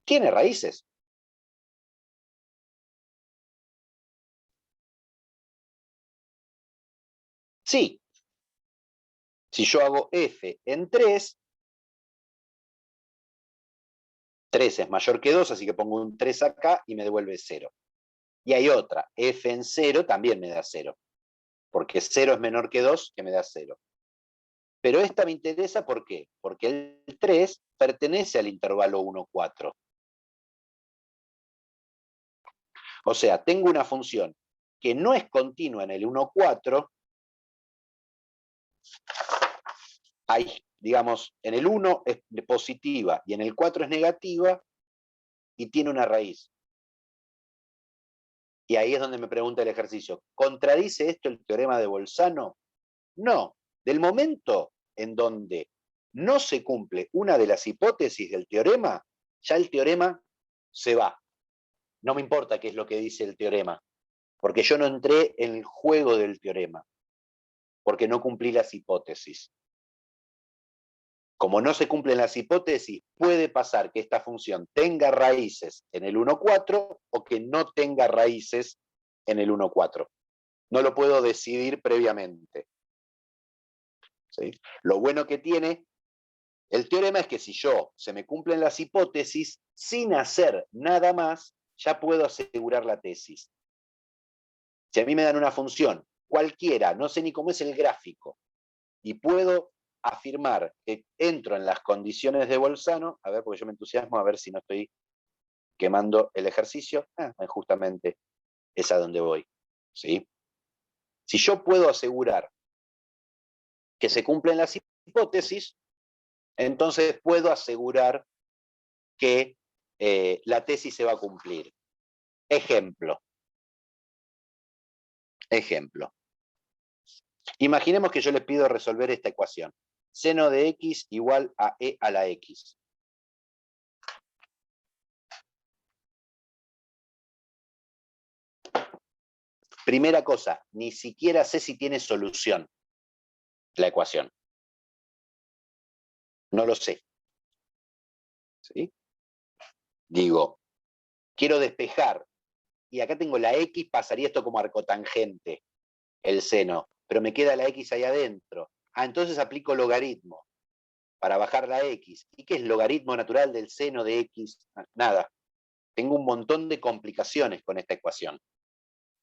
[SPEAKER 1] ¿Tiene raíces? Sí. Si yo hago f en 3, 3 es mayor que 2, así que pongo un 3 acá y me devuelve 0. Y hay otra, f en 0 también me da 0, porque 0 es menor que 2, que me da 0. Pero esta me interesa, ¿por qué? Porque el 3 pertenece al intervalo 1, 4. O sea, tengo una función que no es continua en el 1, 4, hay, digamos, en el 1 es positiva y en el 4 es negativa y tiene una raíz. Y ahí es donde me pregunta el ejercicio, ¿contradice esto el teorema de Bolzano? No. Del momento en donde no se cumple una de las hipótesis del teorema, ya el teorema se va. No me importa qué es lo que dice el teorema, porque yo no entré en el juego del teorema, porque no cumplí las hipótesis. Como no se cumplen las hipótesis, puede pasar que esta función tenga raíces en el 1, 4 o que no tenga raíces en el 1, 4. No lo puedo decidir previamente. ¿Sí? Lo bueno que tiene el teorema es que si se me cumplen las hipótesis, sin hacer nada más, ya puedo asegurar la tesis. Si a mí me dan una función cualquiera, no sé ni cómo es el gráfico, y puedo afirmar que entro en las condiciones de Bolzano, a ver, porque yo me entusiasmo, a ver si no estoy quemando el ejercicio, justamente es a donde voy. ¿Sí? Si yo puedo asegurar que se cumplen las hipótesis, entonces puedo asegurar que la tesis se va a cumplir. Ejemplo. Imaginemos que yo les pido resolver esta ecuación. Seno de x igual a e a la x. Primera cosa, ni siquiera sé si tiene solución la ecuación. No lo sé. ¿Sí? Digo, quiero despejar. Y acá tengo la x, pasaría esto como arcotangente, el seno. Pero me queda la x ahí adentro. Entonces aplico logaritmo para bajar la x. ¿Y qué es logaritmo natural del seno de x? Nada. Tengo un montón de complicaciones con esta ecuación.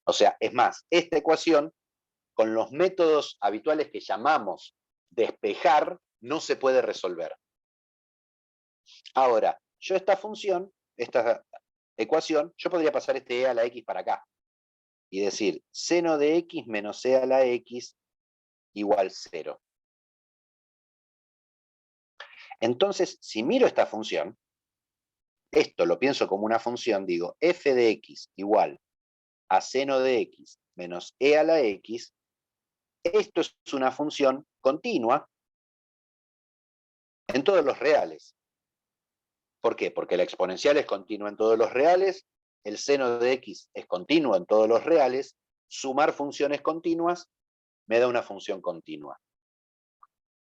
[SPEAKER 1] O sea, es más, esta ecuación, con los métodos habituales que llamamos despejar, no se puede resolver. Ahora, yo esta función, ecuación, yo podría pasar este e a la x para acá y decir seno de x menos e a la x igual 0. Entonces, si miro esta función, esto lo pienso como una función, digo, f de x igual a seno de x menos e a la x, esto es una función continua en todos los reales. ¿Por qué? Porque la exponencial es continua en todos los reales, el seno de x es continuo en todos los reales, sumar funciones continuas me da una función continua.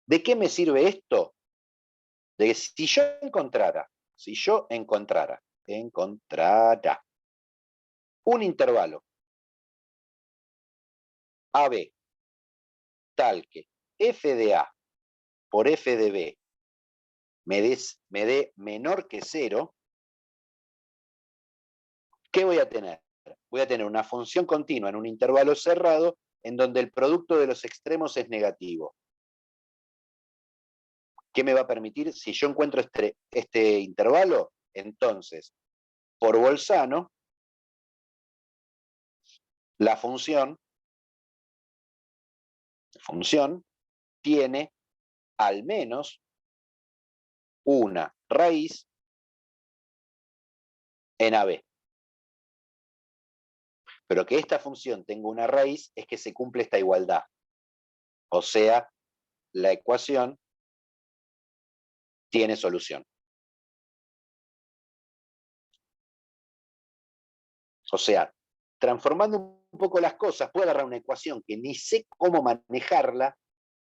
[SPEAKER 1] ¿De qué me sirve esto? De que si yo encontrara un intervalo AB tal que f de A por f de B me dé menor que 0, ¿qué voy a tener? Voy a tener una función continua en un intervalo cerrado en donde el producto de los extremos es negativo. ¿Qué me va a permitir? Si yo encuentro este intervalo, entonces, por Bolzano, la función tiene al menos una raíz en AB. Pero que esta función tenga una raíz es que se cumple esta igualdad. O sea, la ecuación tiene solución. O sea, transformando un poco las cosas, puedo agarrar una ecuación que ni sé cómo manejarla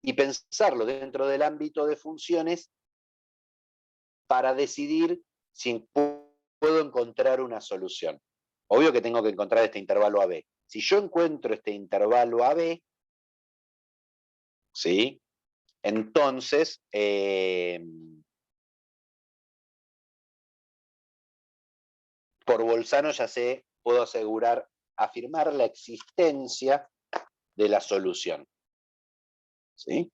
[SPEAKER 1] y pensarlo dentro del ámbito de funciones para decidir si puedo encontrar una solución. Obvio que tengo que encontrar este intervalo AB. Si yo encuentro este intervalo AB, ¿sí? Entonces, por Bolzano ya sé, puedo asegurar, afirmar la existencia de la solución. ¿Sí?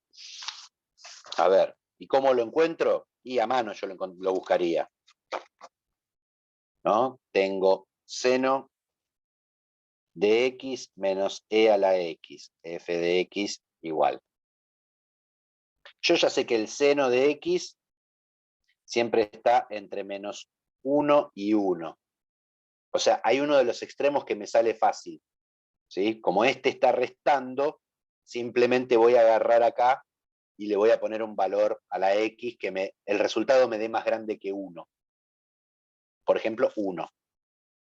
[SPEAKER 1] A ver, ¿y cómo lo encuentro? Y a mano yo lo buscaría. ¿No? Tengo seno de x menos e a la x, f de x igual. Yo ya sé que el seno de x siempre está entre menos 1 y 1. O sea, hay uno de los extremos que me sale fácil. ¿Sí? Como este está restando, simplemente voy a agarrar acá y le voy a poner un valor a la x que el resultado me dé más grande que 1. Por ejemplo, 1.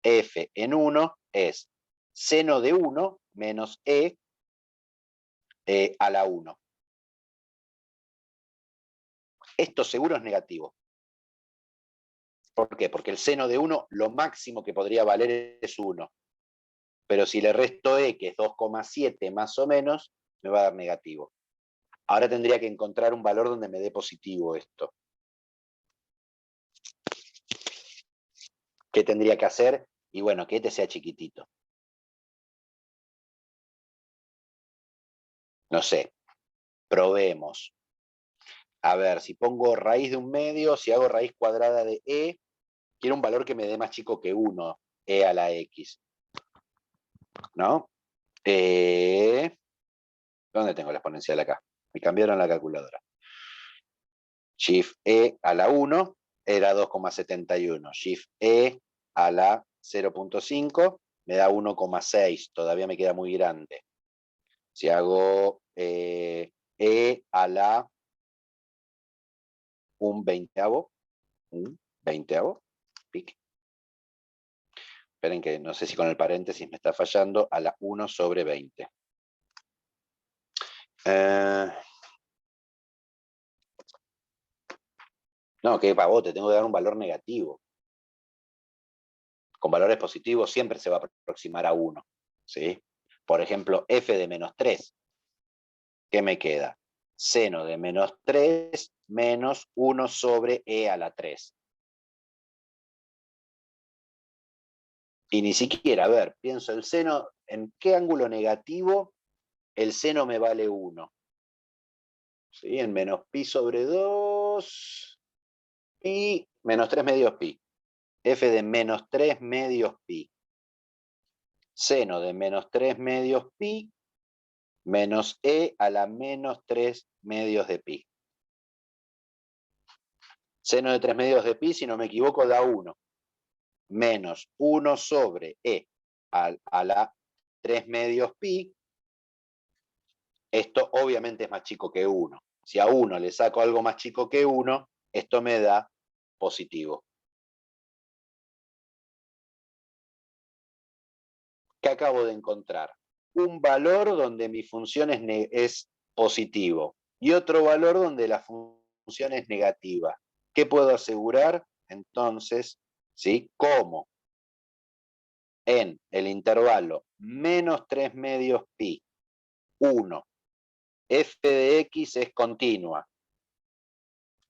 [SPEAKER 1] F en 1 es seno de 1 menos a la 1. Esto seguro es negativo. ¿Por qué? Porque el seno de 1 lo máximo que podría valer es 1. Pero si le resto que es 2,7 más o menos, me va a dar negativo. Ahora tendría que encontrar un valor donde me dé positivo esto. ¿Qué tendría que hacer? Y bueno, que este sea chiquitito. No sé, probemos. A ver, si pongo raíz de un medio, si hago raíz cuadrada de quiero un valor que me dé más chico que 1, a la x. ¿No? ¿Dónde tengo la exponencial acá? Me cambiaron la calculadora. Shift a la 1 era 2,71. Shift a la 0,5 me da 1,6. Todavía me queda muy grande. Si hago a la un veinteavo, pic. Esperen que no sé si con el paréntesis me está fallando, a la 1 sobre 20. No, qué pavote, tengo que dar un valor negativo. Con valores positivos siempre se va a aproximar a 1. ¿Sí? Por ejemplo, f de menos 3. ¿Qué me queda? Seno de menos 3 menos 1 sobre e a la 3. Y ni siquiera, a ver, pienso el seno, ¿en qué ángulo negativo el seno me vale 1? ¿Sí? En menos pi sobre 2, pi menos 3 medios pi. f de menos 3 medios pi. Seno de menos 3 medios pi menos e a la menos 3 medios de pi. Seno de 3 medios de pi, si no me equivoco, da 1. Menos 1 sobre e a la 3 medios pi. Esto obviamente es más chico que 1. Si a 1 le saco algo más chico que 1, esto me da positivo. ¿Qué acabo de encontrar? Un valor donde mi función es positivo y otro valor donde la función es negativa. ¿Qué puedo asegurar? Entonces, ¿sí? ¿Cómo? En el intervalo menos 3 medios pi, 1, f de x es continua.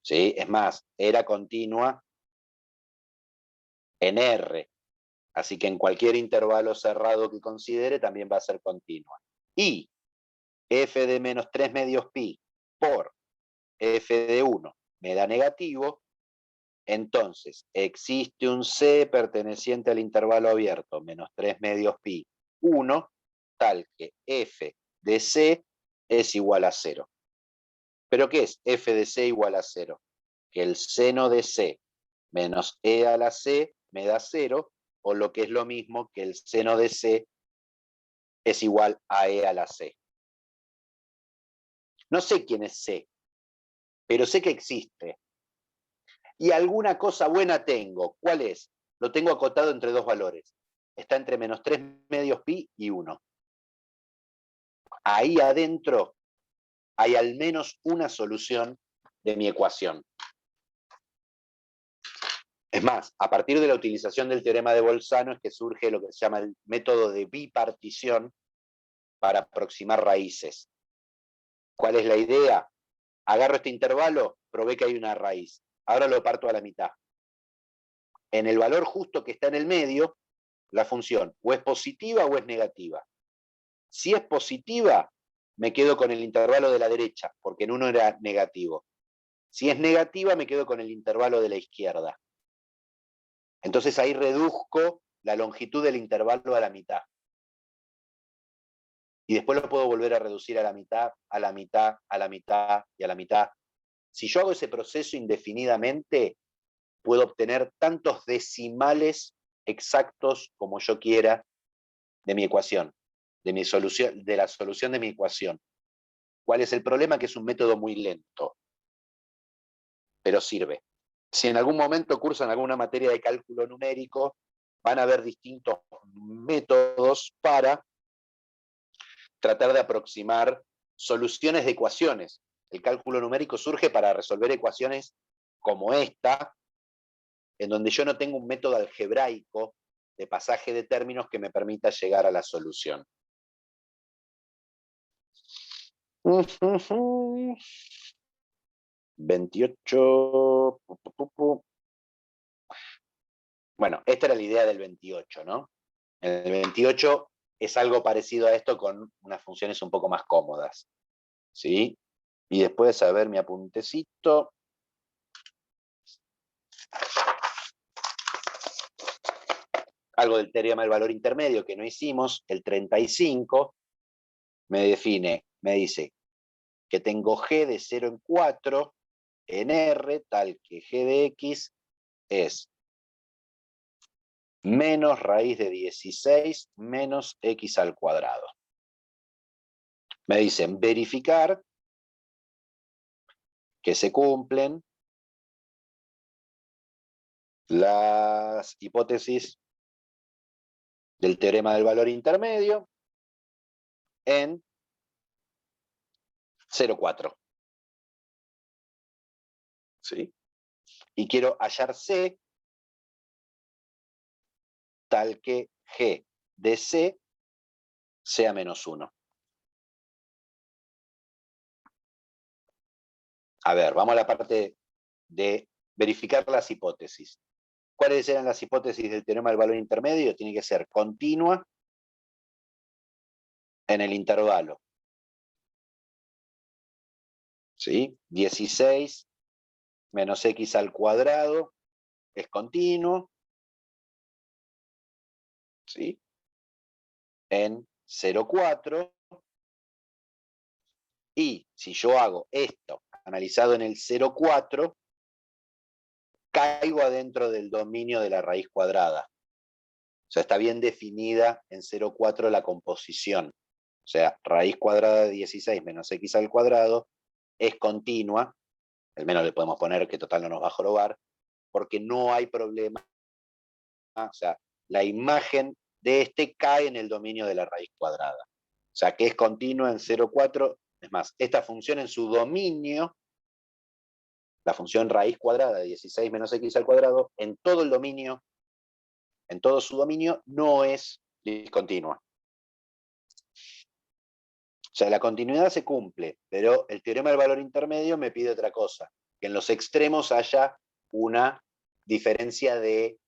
[SPEAKER 1] ¿Sí? Es más, era continua en R. Así que en cualquier intervalo cerrado que considere también va a ser continua. Y f de menos 3 medios pi por f de 1 me da negativo, entonces existe un C perteneciente al intervalo abierto, menos 3 medios pi, 1, tal que f de C es igual a 0. ¿Pero qué es f de C igual a 0? Que el seno de C menos e a la C me da 0, o lo que es lo mismo que el seno de C es igual a e a la C. No sé quién es C, pero sé que existe. Y alguna cosa buena tengo. ¿Cuál es? Lo tengo acotado entre dos valores. Está entre menos 3 medios pi y 1. Ahí adentro hay al menos una solución de mi ecuación. Es más, a partir de la utilización del teorema de Bolzano es que surge lo que se llama el método de bipartición para aproximar raíces. ¿Cuál es la idea? Agarro este intervalo, probé que hay una raíz. Ahora lo parto a la mitad. En el valor justo que está en el medio, la función o es positiva o es negativa. Si es positiva, me quedo con el intervalo de la derecha, porque en uno era negativo. Si es negativa, me quedo con el intervalo de la izquierda. Entonces ahí reduzco la longitud del intervalo a la mitad. Y después lo puedo volver a reducir a la mitad, a la mitad, a la mitad y a la mitad. Si yo hago ese proceso indefinidamente, puedo obtener tantos decimales exactos como yo quiera de mi ecuación, de la solución de mi ecuación. ¿Cuál es el problema? Que es un método muy lento, pero sirve. Si en algún momento cursan alguna materia de cálculo numérico, van a haber distintos métodos para tratar de aproximar soluciones de ecuaciones. El cálculo numérico surge para resolver ecuaciones como esta, en donde yo no tengo un método algebraico de pasaje de términos que me permita llegar a la solución. 28. Bueno, esta era la idea del 28, ¿no? El 28 es algo parecido a esto con unas funciones un poco más cómodas, ¿sí? Y después, a ver mi apuntecito. Algo del teorema del valor intermedio que no hicimos, el 35, me dice que tengo g de 0 en 4 en R, tal que g de x es menos raíz de 16 menos x al cuadrado. Me dicen verificar que se cumplen las hipótesis del teorema del valor intermedio en 0,4. ¿Sí? Y quiero hallar C tal que G de C sea menos 1. A ver, vamos a la parte de verificar las hipótesis. ¿Cuáles eran las hipótesis del teorema del valor intermedio? Tiene que ser continua en el intervalo. ¿Sí? 16 menos x al cuadrado es continuo. ¿sí? En 0,4. Y si yo hago esto analizado en el 0,4, caigo adentro del dominio de la raíz cuadrada. O sea, está bien definida en 0,4 la composición. O sea, raíz cuadrada de 16 menos x al cuadrado es continua, al menos le podemos poner que total no nos va a jorobar, porque no hay problema. O sea, la imagen de este cae en el dominio de la raíz cuadrada. O sea, que es continua en 0,4. Es más, esta función en su dominio, la función raíz cuadrada de 16 menos x al cuadrado, en todo el dominio, en todo su dominio, no es discontinua. O sea, la continuidad se cumple, pero el teorema del valor intermedio me pide otra cosa, que en los extremos haya una diferencia de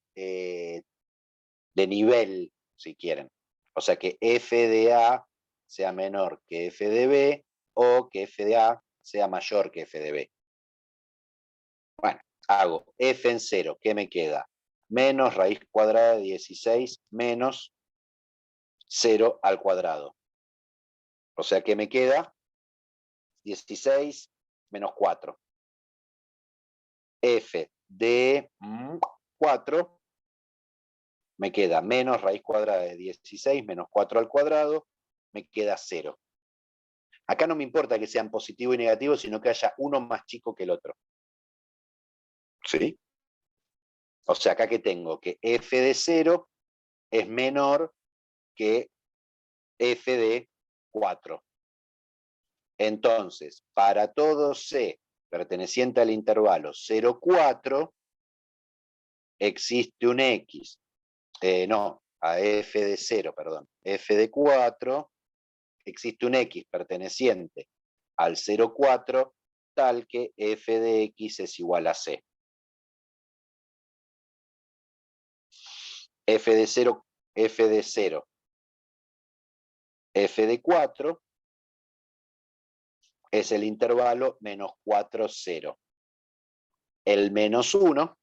[SPEAKER 1] nivel, si quieren. O sea, que f de A sea menor que f de B o que f de A sea mayor que f de B. Bueno, hago f en 0, ¿qué me queda? Menos raíz cuadrada de 16 menos 0 al cuadrado. O sea que me queda 16 menos 4. F de 4 me queda menos raíz cuadrada de 16 menos 4 al cuadrado, me queda 0. Acá no me importa que sean positivo y negativo, sino que haya uno más chico que el otro. ¿Sí? O sea, acá que tengo que f de 0 es menor que f de 4. Entonces, para todo C perteneciente al intervalo 0, 4, existe un X. No, a f de 0, perdón. F de 4, existe un X perteneciente al 0, 4, tal que f de X es igual a C. F de 0, f de 0, f de 4 es el intervalo menos 4, 0. El menos 1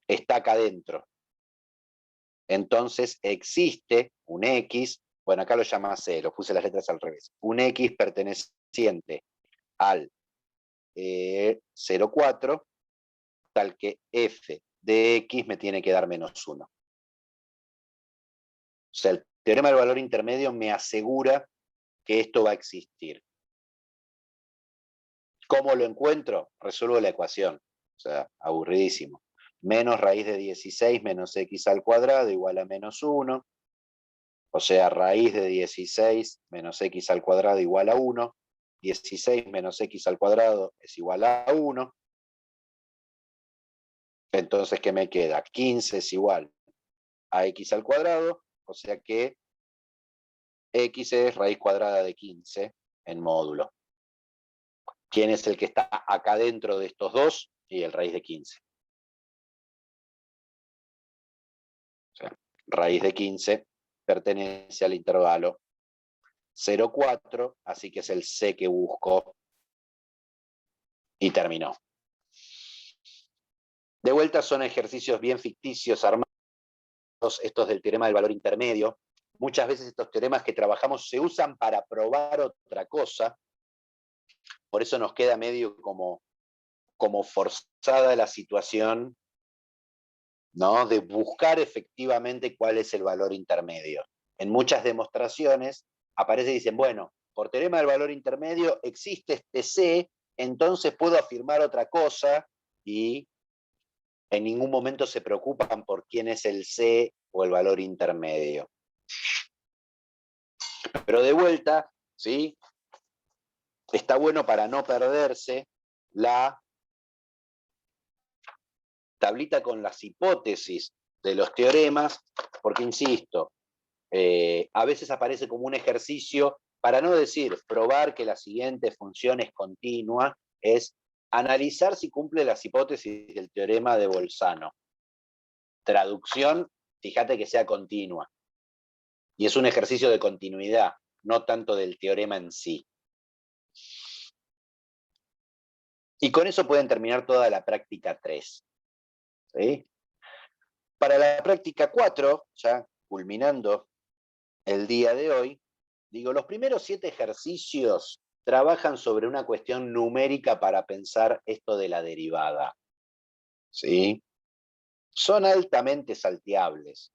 [SPEAKER 1] está acá adentro. Entonces existe un X, bueno, acá lo llama C, lo puse las letras al revés, un X perteneciente al 0,4, tal que f de X me tiene que dar menos 1. O sea, el teorema del valor intermedio me asegura que esto va a existir. ¿Cómo lo encuentro? Resuelvo la ecuación. O sea, aburridísimo. Menos raíz de 16 menos x al cuadrado igual a menos 1. O sea, raíz de 16 menos x al cuadrado igual a 1. 16 menos x al cuadrado es igual a 1. Entonces, ¿qué me queda? 15 es igual a x al cuadrado. O sea que x es raíz cuadrada de 15 en módulo. ¿Quién es el que está acá dentro de estos dos? Y el raíz de 15. O sea, raíz de 15 pertenece al intervalo 0,4, así que es el C que busco y terminó. De vuelta son ejercicios bien ficticios, armados, estos del teorema del valor intermedio. Muchas veces estos teoremas que trabajamos se usan para probar otra cosa, por eso nos queda medio como forzada la situación, ¿no? De buscar efectivamente cuál es el valor intermedio. En muchas demostraciones aparece y dicen, bueno, por teorema del valor intermedio existe este C, entonces puedo afirmar otra cosa, y en ningún momento se preocupan por quién es el C o el valor intermedio. Pero de vuelta, ¿sí? Está bueno para no perderse la tablita con las hipótesis de los teoremas, porque insisto, a veces aparece como un ejercicio, para no decir probar que la siguiente función es continua, es analizar si cumple las hipótesis del teorema de Bolzano. Traducción, fíjate que sea continua. Y es un ejercicio de continuidad, no tanto del teorema en sí. Y con eso pueden terminar toda la práctica 3. ¿Sí? Para la práctica 4, ya culminando el día de hoy, digo, los primeros 7 ejercicios trabajan sobre una cuestión numérica para pensar esto de la derivada. ¿Sí? Son altamente salteables.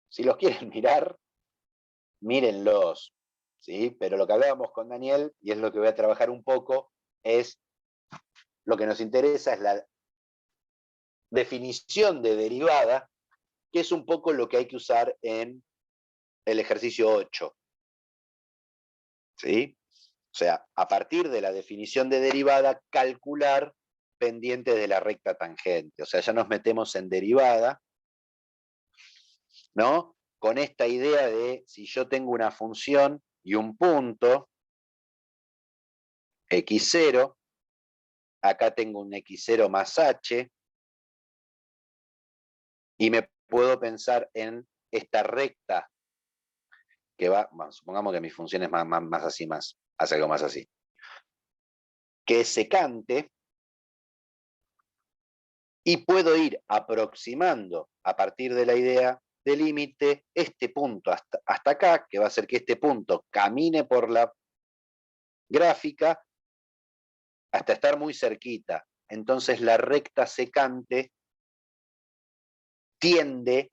[SPEAKER 1] Si los quieren mirar, mírenlos. ¿Sí? Pero lo que hablábamos con Daniel, y es lo que voy a trabajar un poco, es lo que nos interesa es la definición de derivada, que es un poco lo que hay que usar en el ejercicio 8. ¿Sí? O sea, a partir de la definición de derivada, calcular pendientes de la recta tangente. O sea, ya nos metemos en derivada, ¿no? Con esta idea de si yo tengo una función y un punto, x0, acá tengo un x0 más h, y me puedo pensar en esta recta que va, bueno, supongamos que mi función es más así, hace algo más así, que es secante, y puedo ir aproximando a partir de la idea de límite este punto hasta acá, que va a hacer que este punto camine por la gráfica hasta estar muy cerquita. Entonces la recta secante tiende,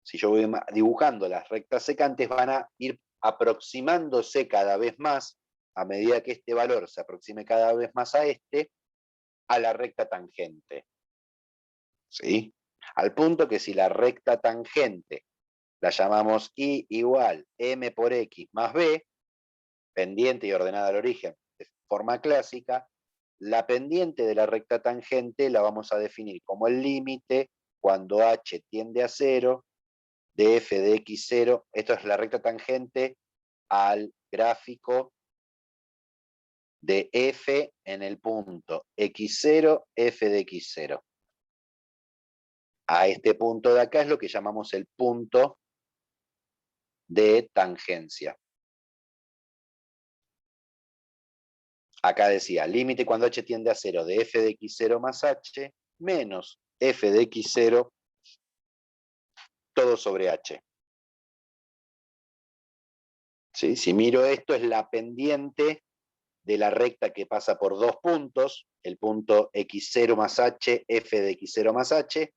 [SPEAKER 1] si yo voy dibujando las rectas secantes, van a ir aproximándose cada vez más, a medida que este valor se aproxime cada vez más a la recta tangente. ¿Sí? Al punto que si la recta tangente la llamamos I igual M por X más B, pendiente y ordenada al origen de forma clásica, la pendiente de la recta tangente la vamos a definir como el límite cuando H tiende a 0 de f de x0, esto es la recta tangente al gráfico de f en el punto x0, f de x0. A este punto de acá es lo que llamamos el punto de tangencia. Acá decía, límite cuando h tiende a 0 de f de x0 más h menos f de x0 todo sobre h. ¿Sí? Si miro esto, es la pendiente de la recta que pasa por dos puntos, el punto x0 más h, f de x0 más h,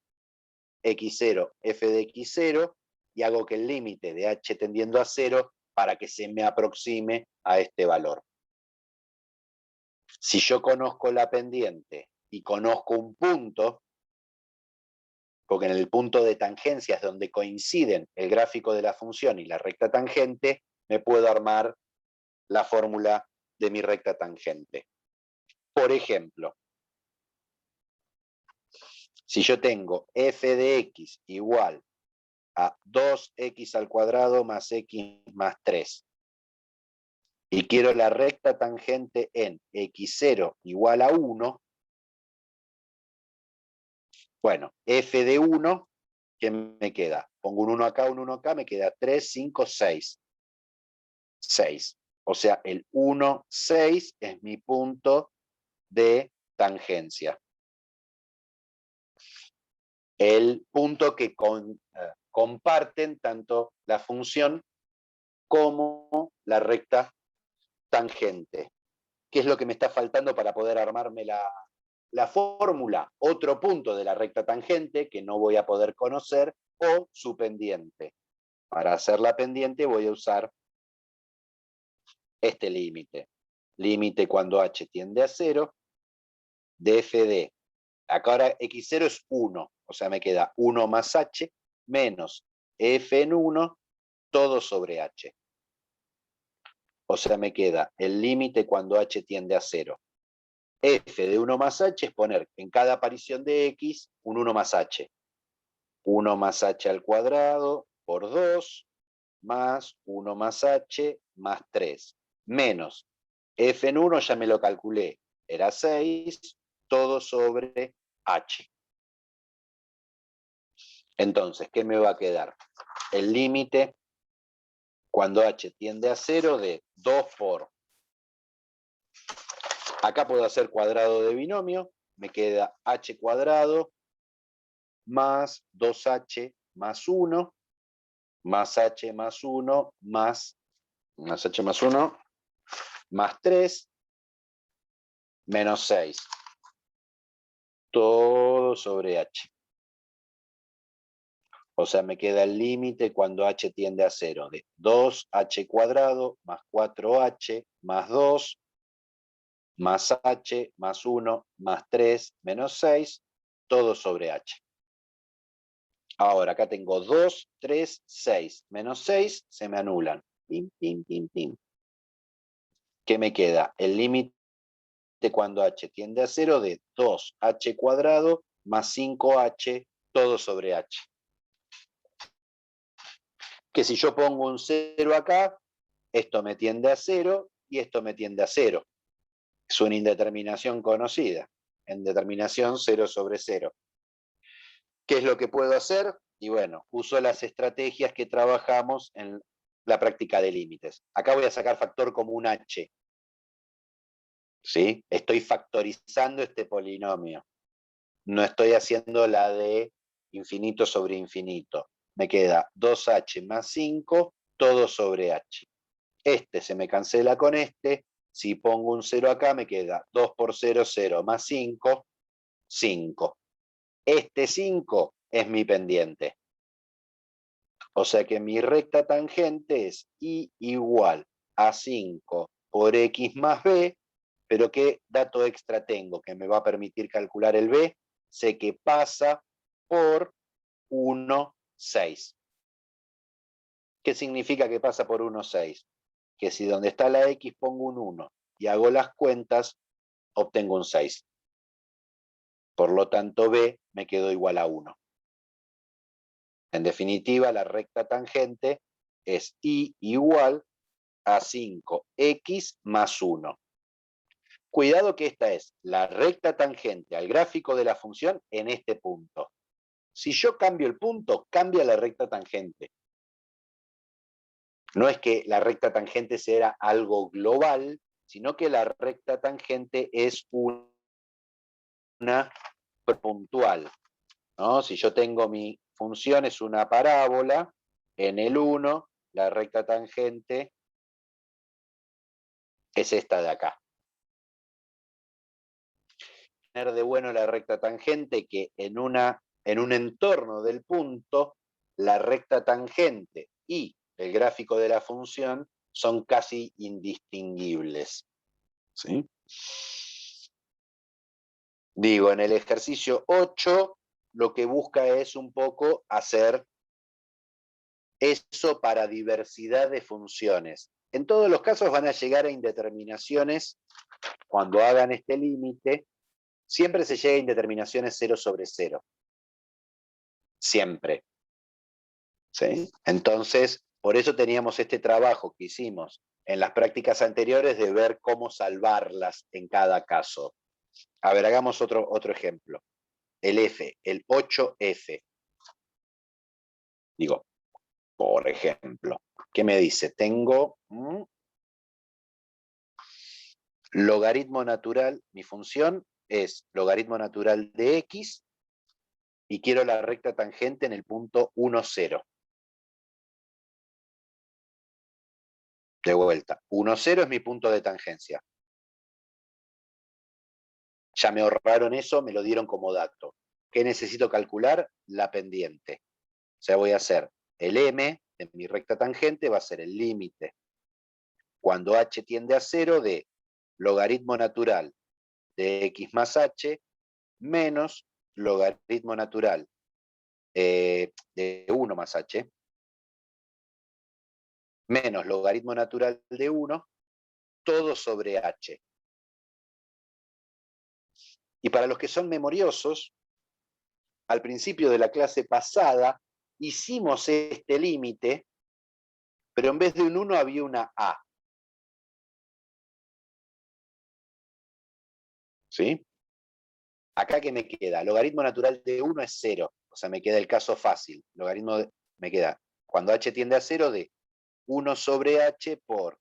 [SPEAKER 1] x0, f de x0, y hago que el límite de h tendiendo a 0 para que se me aproxime a este valor. Si yo conozco la pendiente y conozco un punto, porque en el punto de tangencia es donde coinciden el gráfico de la función y la recta tangente, me puedo armar la fórmula de mi recta tangente. Por ejemplo, si yo tengo f de x igual a 2x al cuadrado más x más 3, y quiero la recta tangente en x0 igual a 1, bueno, f de 1, ¿qué me queda? Pongo un 1 acá, un 1 acá, me queda 3, 5, 6. 6. O sea, el 1, 6 es mi punto de tangencia. El punto que comparten tanto la función como la recta tangente. ¿Qué es lo que me está faltando para poder armarme la fórmula? Otro punto de la recta tangente que no voy a poder conocer, o su pendiente. Para hacer la pendiente voy a usar este límite. Límite cuando h tiende a 0 de f de, acá ahora x0 es 1, o sea me queda 1 más h menos f en 1 todo sobre h. O sea me queda el límite cuando h tiende a 0. F de 1 más h es poner en cada aparición de x un 1 más h. 1 más h al cuadrado por 2 más 1 más h más 3 menos f en 1 ya me lo calculé, era 6, todo sobre h. Entonces, ¿qué me va a quedar? El límite cuando h tiende a 0 de 2 por... Acá puedo hacer cuadrado de binomio, me queda h cuadrado más 2h más 1, más h más 1, más h más 1, más 3, menos 6. Todo sobre h. O sea, me queda el límite cuando h tiende a 0 de 2h cuadrado más 4h más 2 más h más 1 más 3 menos 6, todo sobre h. Ahora, acá tengo 2, 3, 6. Menos 6 se me anulan. Pim, pim, pim, pim. ¿Qué me queda? El límite cuando h tiende a 0 de 2h cuadrado más 5h, todo sobre h. Que si yo pongo un 0 acá, esto me tiende a 0 y esto me tiende a 0. Es una indeterminación conocida. En determinación 0 sobre 0. ¿Qué es lo que puedo hacer? Y bueno, uso las estrategias que trabajamos en la práctica de límites. Acá voy a sacar factor común h. ¿Sí? Estoy factorizando este polinomio. No estoy haciendo la de infinito sobre infinito. Me queda 2h más 5, todo sobre h. Este se me cancela con este. Si pongo un 0 acá, me queda 2 por 0, 0, más 5, 5. Este 5 es mi pendiente. O sea que mi recta tangente es y igual a 5 por x más b, pero ¿qué dato extra tengo que me va a permitir calcular el b? Sé que pasa por 1, 6. ¿Qué significa que pasa por 1, 6? Que si donde está la x pongo un 1 y hago las cuentas, obtengo un 6. Por lo tanto, b me quedó igual a 1. En definitiva, la recta tangente es y igual a 5x más 1. Cuidado que esta es la recta tangente al gráfico de la función en este punto. Si yo cambio el punto, cambia la recta tangente. No es que la recta tangente sea algo global, sino que la recta tangente es una puntual, ¿no? Si yo tengo mi función es una parábola, en el 1, la recta tangente es esta de acá. Tener de bueno la recta tangente que en un entorno del punto, la recta tangente y el gráfico de la función son casi indistinguibles. ¿Sí? Digo, en el ejercicio 8, lo que busca es un poco hacer eso para diversidad de funciones. En todos los casos van a llegar a indeterminaciones cuando hagan este límite. Siempre se llega a indeterminaciones 0 sobre 0. Siempre. ¿Sí? Entonces, por eso teníamos este trabajo que hicimos en las prácticas anteriores de ver cómo salvarlas en cada caso. A ver, hagamos otro ejemplo. El F, el 8F. Digo, por ejemplo, ¿qué me dice? Tengo logaritmo natural, mi función es logaritmo natural de x y quiero la recta tangente en el punto 1, 0. De vuelta, 1, 0 es mi punto de tangencia. Ya me ahorraron eso, me lo dieron como dato. ¿Qué necesito calcular? La pendiente. O sea, voy a hacer el m de mi recta tangente, va a ser el límite cuando h tiende a 0 de logaritmo natural de x más h menos logaritmo natural de 1 más h menos logaritmo natural de 1, todo sobre h. Y para los que son memoriosos, al principio de la clase pasada hicimos este límite, pero en vez de un 1 había una a. ¿Sí? Acá que me queda, logaritmo natural de 1 es 0, o sea, me queda el caso fácil. Me queda, cuando h tiende a 0, de 1 sobre h por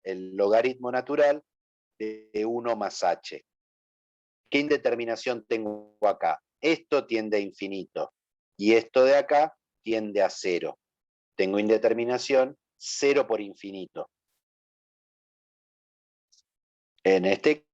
[SPEAKER 1] el logaritmo natural de 1 más h. ¿Qué indeterminación tengo acá? Esto tiende a infinito. y esto de acá tiende a 0. Tengo indeterminación 0 por infinito. En este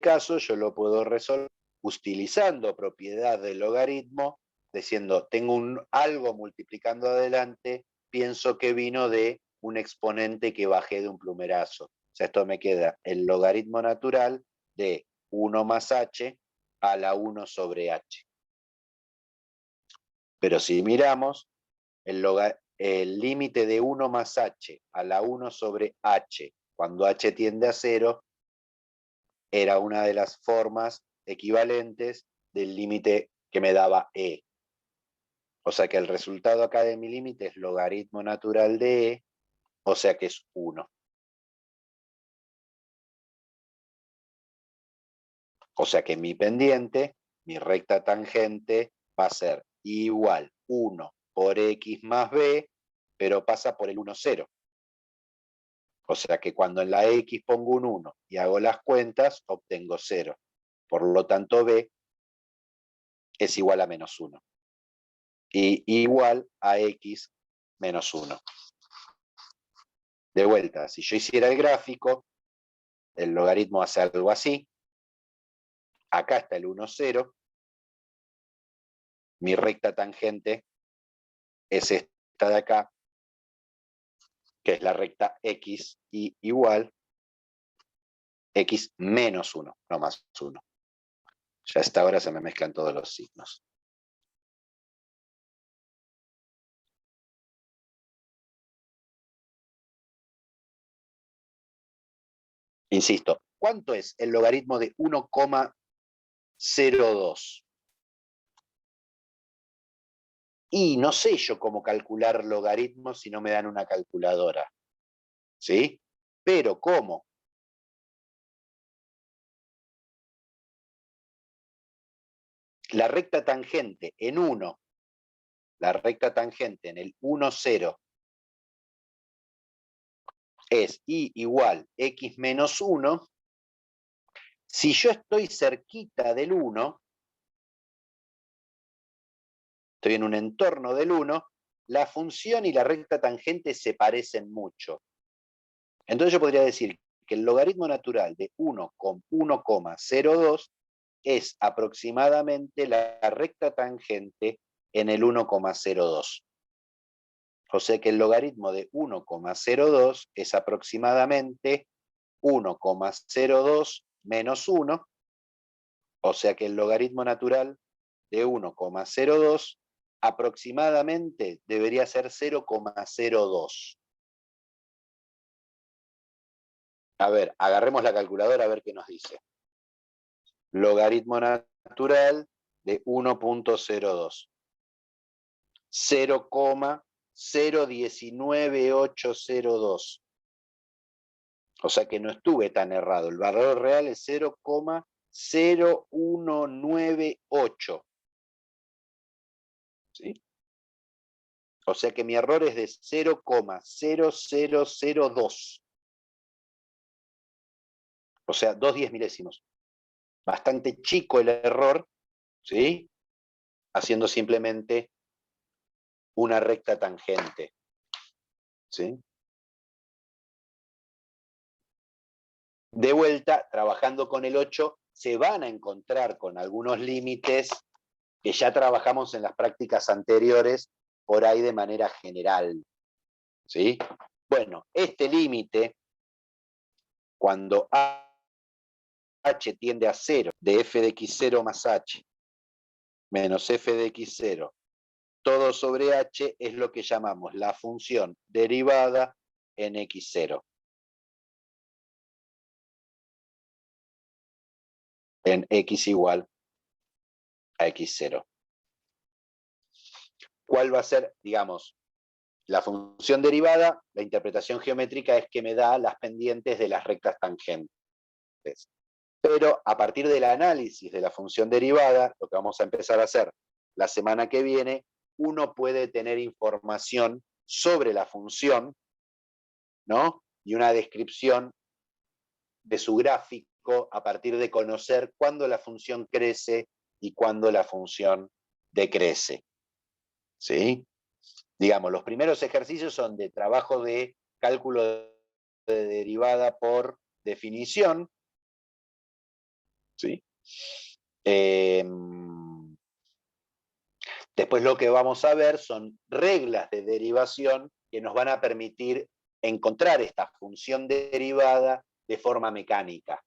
[SPEAKER 1] caso yo lo puedo resolver utilizando propiedad del logaritmo, diciendo, tengo algo multiplicando adelante, pienso que vino de un exponente que bajé de un plumerazo. O sea, esto me queda el logaritmo natural de 1 más h a la 1 sobre h. Pero si miramos, el límite de 1 más h a la 1 sobre h, cuando h tiende a 0, era una de las formas equivalentes del límite que me daba e. O sea que el resultado acá de mi límite es logaritmo natural de e, o sea que es 1. O sea que mi pendiente, mi recta tangente, va a ser igual 1 por x más b, pero pasa por el 1, 0. O sea que cuando en la x pongo un 1 y hago las cuentas, obtengo 0. Por lo tanto, b es igual a menos 1. Y igual a x menos 1. De vuelta, si yo hiciera el gráfico, el logaritmo hace algo así. Acá está el 1, 0. Mi recta tangente es esta de acá, que es la recta x, y igual x menos 1, no más 1. Ya hasta ahora se me mezclan todos los signos. Insisto, ¿cuánto es el logaritmo de 1,02? Y no sé yo cómo calcular logaritmos si no me dan una calculadora. ¿Sí? Pero ¿cómo? La recta tangente en 1, la recta tangente en el 1, 0, es y igual x menos 1. Si yo estoy cerquita del 1, estoy en un entorno del 1, la función y la recta tangente se parecen mucho. Entonces yo podría decir que el logaritmo natural de 1 con 1,02 es aproximadamente la recta tangente en el 1,02. O sea que el logaritmo de 1,02 es aproximadamente 1,02 menos 1, o sea que el logaritmo natural de 1,02 aproximadamente debería ser 0,02. A ver, agarremos la calculadora a ver qué nos dice. Logaritmo natural de 1,02. 0,019802. O sea que no estuve tan errado. El valor real es 0,0198. ¿Sí? O sea que mi error es de 0,0002. O sea, 2 milésimos. Bastante chico el error, ¿sí? Haciendo simplemente una recta tangente, ¿sí? De vuelta, trabajando con el 8, se van a encontrar con algunos límites que ya trabajamos en las prácticas anteriores, por ahí de manera general, ¿sí? Bueno, este límite, cuando h tiende a 0, de f de x0 más h, menos f de x0, todo sobre h, es lo que llamamos la función derivada en x0. En x igual a x0. ¿Cuál va a ser, digamos, la función derivada? La interpretación geométrica es que me da las pendientes de las rectas tangentes. Pero a partir del análisis de la función derivada, lo que vamos a empezar a hacer la semana que viene, uno puede tener información sobre la función, ¿no? Y una descripción de su gráfico a partir de conocer cuándo la función crece y cuándo la función decrece. ¿Sí? Digamos, los primeros ejercicios son de trabajo de cálculo de derivada por definición. ¿Sí? Después lo que vamos a ver son reglas de derivación que nos van a permitir encontrar esta función derivada de forma mecánica.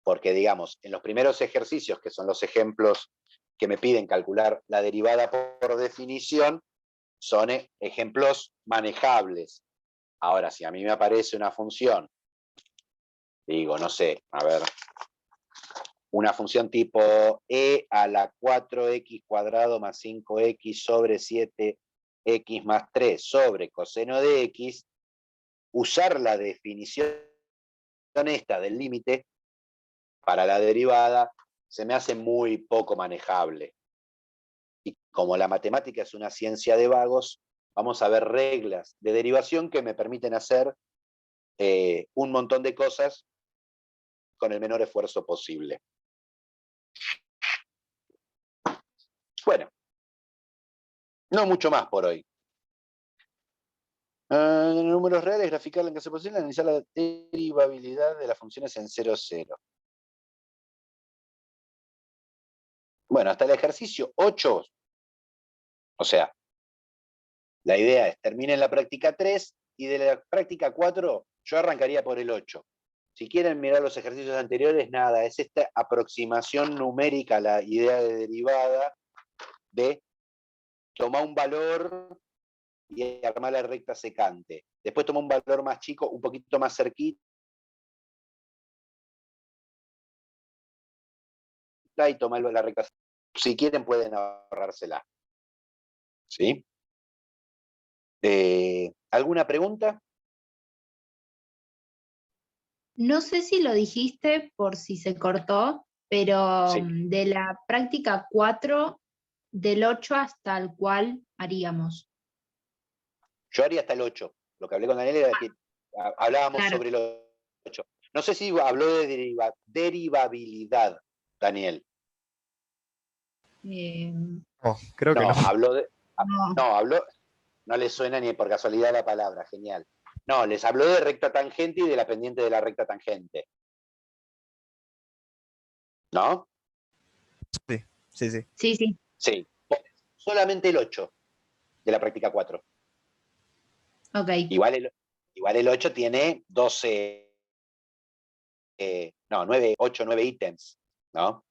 [SPEAKER 1] Porque, digamos, en los primeros ejercicios, que son los ejemplos que me piden calcular la derivada por definición, son ejemplos manejables. Ahora, si a mí me aparece una función, digo, no sé, a ver, una función tipo e a la 4x cuadrado más 5x sobre 7x más 3 sobre coseno de x, usar la definición esta del límite para la derivada se me hace muy poco manejable. Y como la matemática es una ciencia de vagos, vamos a ver reglas de derivación que me permiten hacer un montón de cosas con el menor esfuerzo posible. Bueno, no mucho más por hoy. Números reales, graficar en caso posible, analizar la derivabilidad de las funciones en 0, 0. Bueno, hasta el ejercicio 8, o sea, la idea es terminen la práctica 3 y de la práctica 4 yo arrancaría por el 8. Si quieren mirar los ejercicios anteriores, nada, es esta aproximación numérica a la idea de derivada de tomar un valor y armar la recta secante. Después toma un valor más chico, un poquito más cerquita, y toma la recta secante. Si quieren pueden ahorrársela. ¿Sí? ¿Alguna pregunta?
[SPEAKER 3] No sé si lo dijiste por si se cortó, pero
[SPEAKER 1] Sí.
[SPEAKER 3] de la práctica 4, del 8 hasta el cual haríamos.
[SPEAKER 1] Yo haría hasta el 8. Lo que hablé con Daniel era que hablábamos
[SPEAKER 3] Claro.
[SPEAKER 1] sobre el 8. No sé si habló de derivabilidad, Daniel.
[SPEAKER 2] No, creo que no.
[SPEAKER 1] Habló de.
[SPEAKER 3] No.
[SPEAKER 1] No, habló. No les suena ni por casualidad la palabra, genial. No, les habló de recta tangente y de la pendiente de la recta tangente. ¿No?
[SPEAKER 2] Sí, sí, sí.
[SPEAKER 3] Sí, sí.
[SPEAKER 1] Sí. Solamente el 8 de la práctica 4.
[SPEAKER 3] Ok.
[SPEAKER 1] Igual el 8 tiene 12, 9, 8, 9 ítems, ¿no?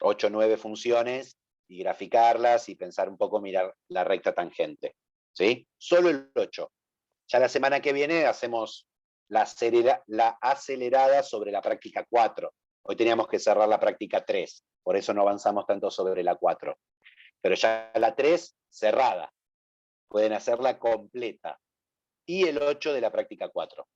[SPEAKER 1] 8, 9 funciones y graficarlas y pensar un poco, mirar la recta tangente. ¿Sí? Solo el 8. Ya la semana que viene hacemos la acelerada sobre la práctica 4. Hoy teníamos que cerrar la práctica 3, por eso no avanzamos tanto sobre la 4. Pero ya la 3, cerrada. Pueden hacerla completa. Y el 8 de la práctica 4.